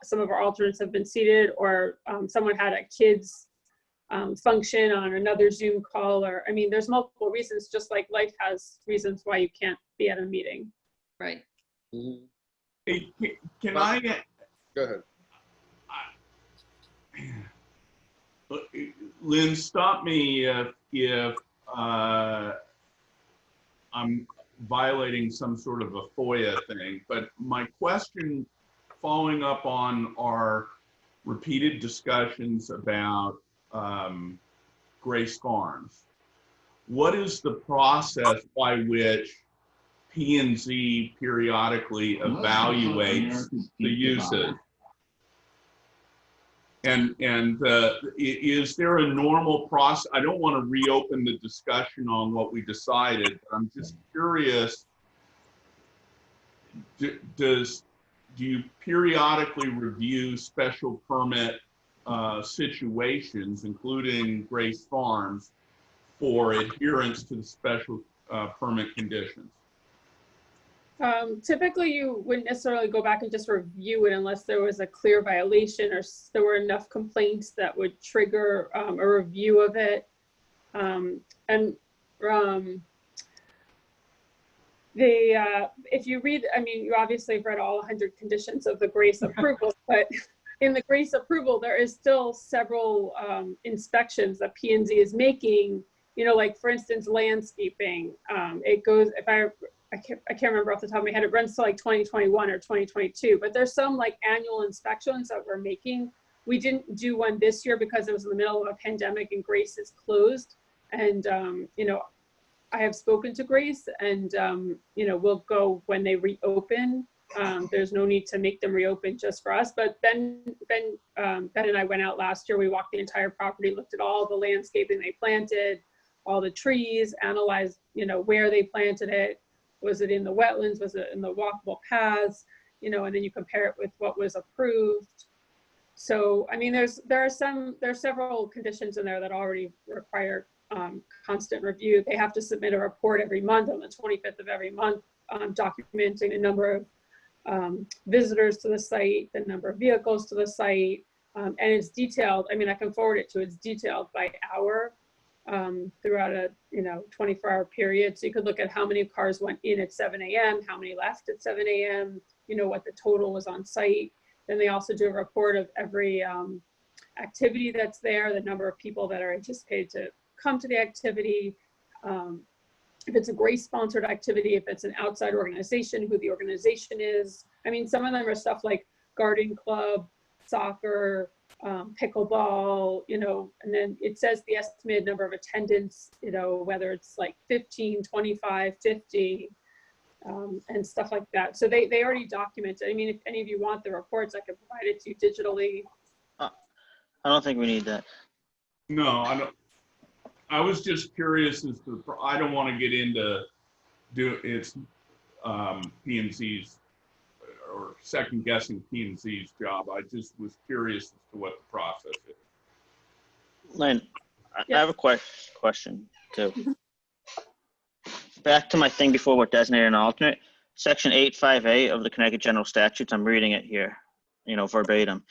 some of our alternates have been seated, or someone had a kid's function on another Zoom call, or, I mean, there's multiple reasons, just like life has reasons why you can't be at a meeting. Right. Mhm. Hey, can I? Go ahead. Lynn, stop me if I'm violating some sort of a FOIA thing, but my question, following up on our repeated discussions about Grace Farms, what is the process by which P&Z periodically evaluates the uses? And is there a normal process? I don't want to reopen the discussion on what we decided, but I'm just curious, do you periodically review special permit situations, including Grace Farms, for adherence to the special permit conditions? Typically, you wouldn't necessarily go back and just review it unless there was a clear violation or there were enough complaints that would trigger a review of it. If you read, I mean, you obviously have read all 100 conditions of the Grace approval, but in the Grace approval, there is still several inspections that P&Z is making, you know, like for instance, landscaping. It goes, I can't remember off the top of my head, it runs to like 2021 or 2022, but there's some like annual inspections that we're making. We didn't do one this year because it was in the middle of a pandemic and Grace is closed. And, you know, I have spoken to Grace and, you know, we'll go when they reopen. There's no need to make them reopen just for us. But Ben and I went out last year. We walked the entire property, looked at all the landscaping they planted, all the trees, analyzed, you know, where they planted it. Was it in the wetlands? Was it in the walkable paths? You know, and then you compare it with what was approved. So, I mean, there are several conditions in there that already require constant review. They have to submit a report every month on the 25th of every month, documenting the number of visitors to the site, the number of vehicles to the site, and it's detailed. I mean, I can forward it to, it's detailed by hour throughout a 24-hour period. So you could look at how many cars went in at 7 a.m., how many left at 7 a.m., you know, what the total was on site. Then they also do a report of every activity that's there, the number of people that are anticipated to come to the activity. If it's a Grace-sponsored activity, if it's an outside organization, who the organization is. I mean, some of them are stuff like garden club, soccer, pickleball, you know, and then it says the estimated number of attendants, you know, whether it's like 15, 25, 50, and stuff like that. So they already document it. I mean, if any of you want the reports, I can provide it to you digitally. I don't think we need that. No, I don't. I was just curious as to, I don't want to get into P&Z's or second guessing P&Z's job. I just was curious as to what the process is. Lynn, I have a question too. Back to my thing before what designated an alternate. Section 8.5A of the Connecticut General Statutes, I'm reading it here, you know, verbatim.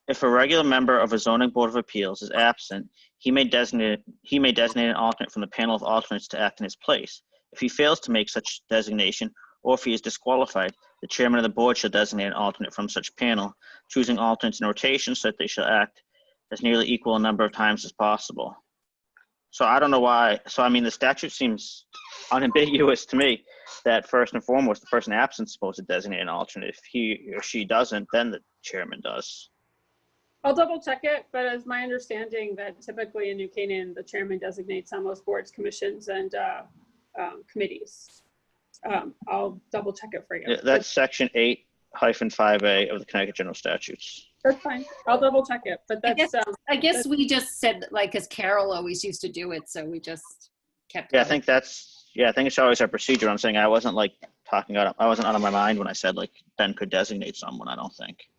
If a regular member of a zoning board of appeals is absent, he may designate an alternate from the panel of alternates to act in his place. If he fails to make such designation, or if he is disqualified, the chairman of the board shall designate an alternate from such panel, choosing alternates in rotation so that they shall act as nearly equal a number of times as possible. So I don't know why. So I mean, the statute seems unambiguous to me that first and foremost, the person absent is supposed to designate an alternate. If he or she doesn't, then the chairman does. I'll double check it, but it's my understanding that typically in New Canaan, the chairman designates on most boards, commissions, and committees. I'll double check it for you. Yeah, that's section 8-5A of the Connecticut General Statutes. That's fine. I'll double check it, but that's, I guess we just said, like, because Carol always used to do it, so we just kept. Yeah, I it. think I think it's always our procedure. I'm saying I wasn't like I wasn't out of my mind when I said like Ben could designate someone, I don't think.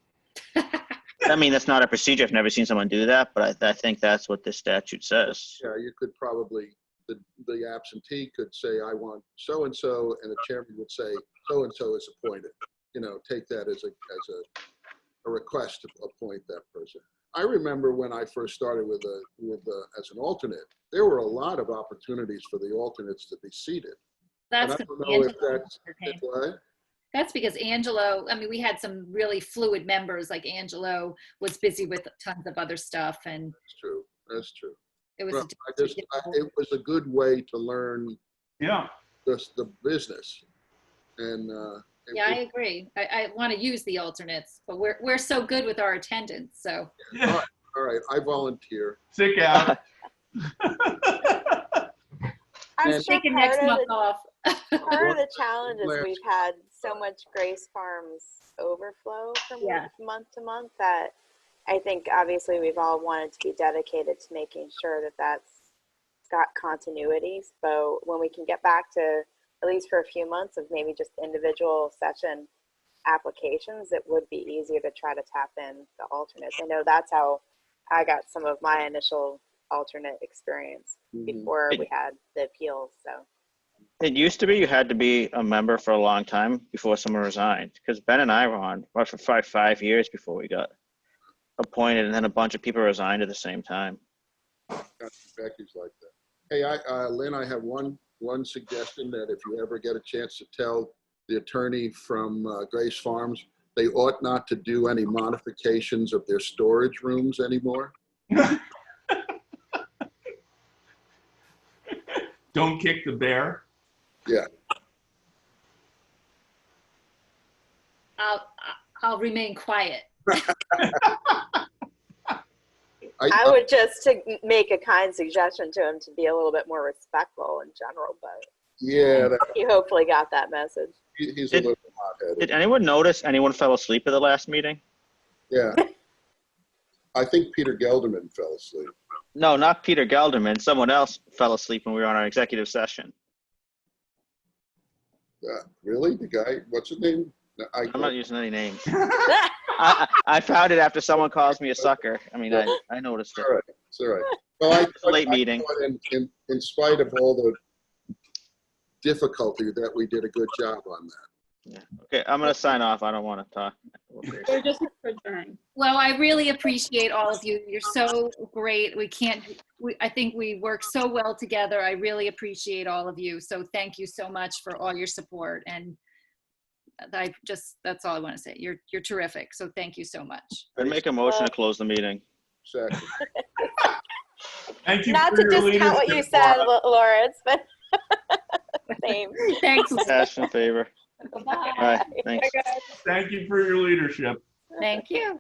I mean, that's not a procedure. I've never seen someone do that, but I think that's what this statute says. Yeah, you could probably, the absentee could say, I want so-and-so, and the chairman would say, so-and-so is appointed. You know, take that as a request to appoint that person. I remember when I first started as an alternate, there were a lot of opportunities for the alternates to be seated. That's And I because don't know if Angelo that's, entertained. what? That's because Angelo, I mean, we had some really fluid members, like Angelo was busy with tons of other stuff, and That's true. That's true. it was. Well, difficult. it was a good way to learn Yeah. the business. And Yeah, I agree. I want to use the alternates, but we're so good with our attendance, so. Yeah. all right, I volunteer. Sick out. I'm And- sure Take it next part month off. of the challenge is Last- we've had so much Grace Farms overflow from Yeah. month to month that I think obviously we've all wanted to be dedicated to making sure that that's got continuity. So when we can get back to, at least for a few months, of maybe just individual session applications, it would be easier to try to tap in the alternates. I know that's how I got some of my initial alternate experience before we had the appeals. So It used to be you had to be a member for a long time before someone resigned, because Ben and I were on for 5 years before we got appointed, and then a bunch of people resigned at the same time. Becky's like that. Hey, Lynn, I have one suggestion, that if you ever get a chance to tell the attorney from Grace Farms, they ought not to do any modifications of their storage rooms anymore. Don't kick the bear. Yeah. I'll remain quiet. I would just to make a kind suggestion to him to be a little bit more respectful in general, but Yeah, he hopefully got that message. he's a little hot-headed. Did anyone notice anyone fell asleep at the last meeting? Yeah. I think Peter Gelderman fell asleep. No, not Peter Gelderman. Someone else fell asleep when we were on our executive session. Really? The guy, what's his name? I'm not using any names. I found it after someone calls me a sucker. I mean, I noticed it. All right, it's all right. Well, It's a late meeting. In spite of all the difficulty, that we did a good job on that. Yeah. Okay, I'm gonna sign off. I don't want to talk. They're just adjourned. Well, I really appreciate all of you. You're so great. I think we work so well together. I really appreciate all of you. So thank you so much for all your support. And that's all I want to say. You're terrific. So thank you so much. I'd make a motion to close the meeting. Second. Thank you Not for to your discount what you leadership, said, Laura. Lawrence, but same. Thanks. Cash in favor. Bye. All right, thanks. Thank you for your leadership. Thank you.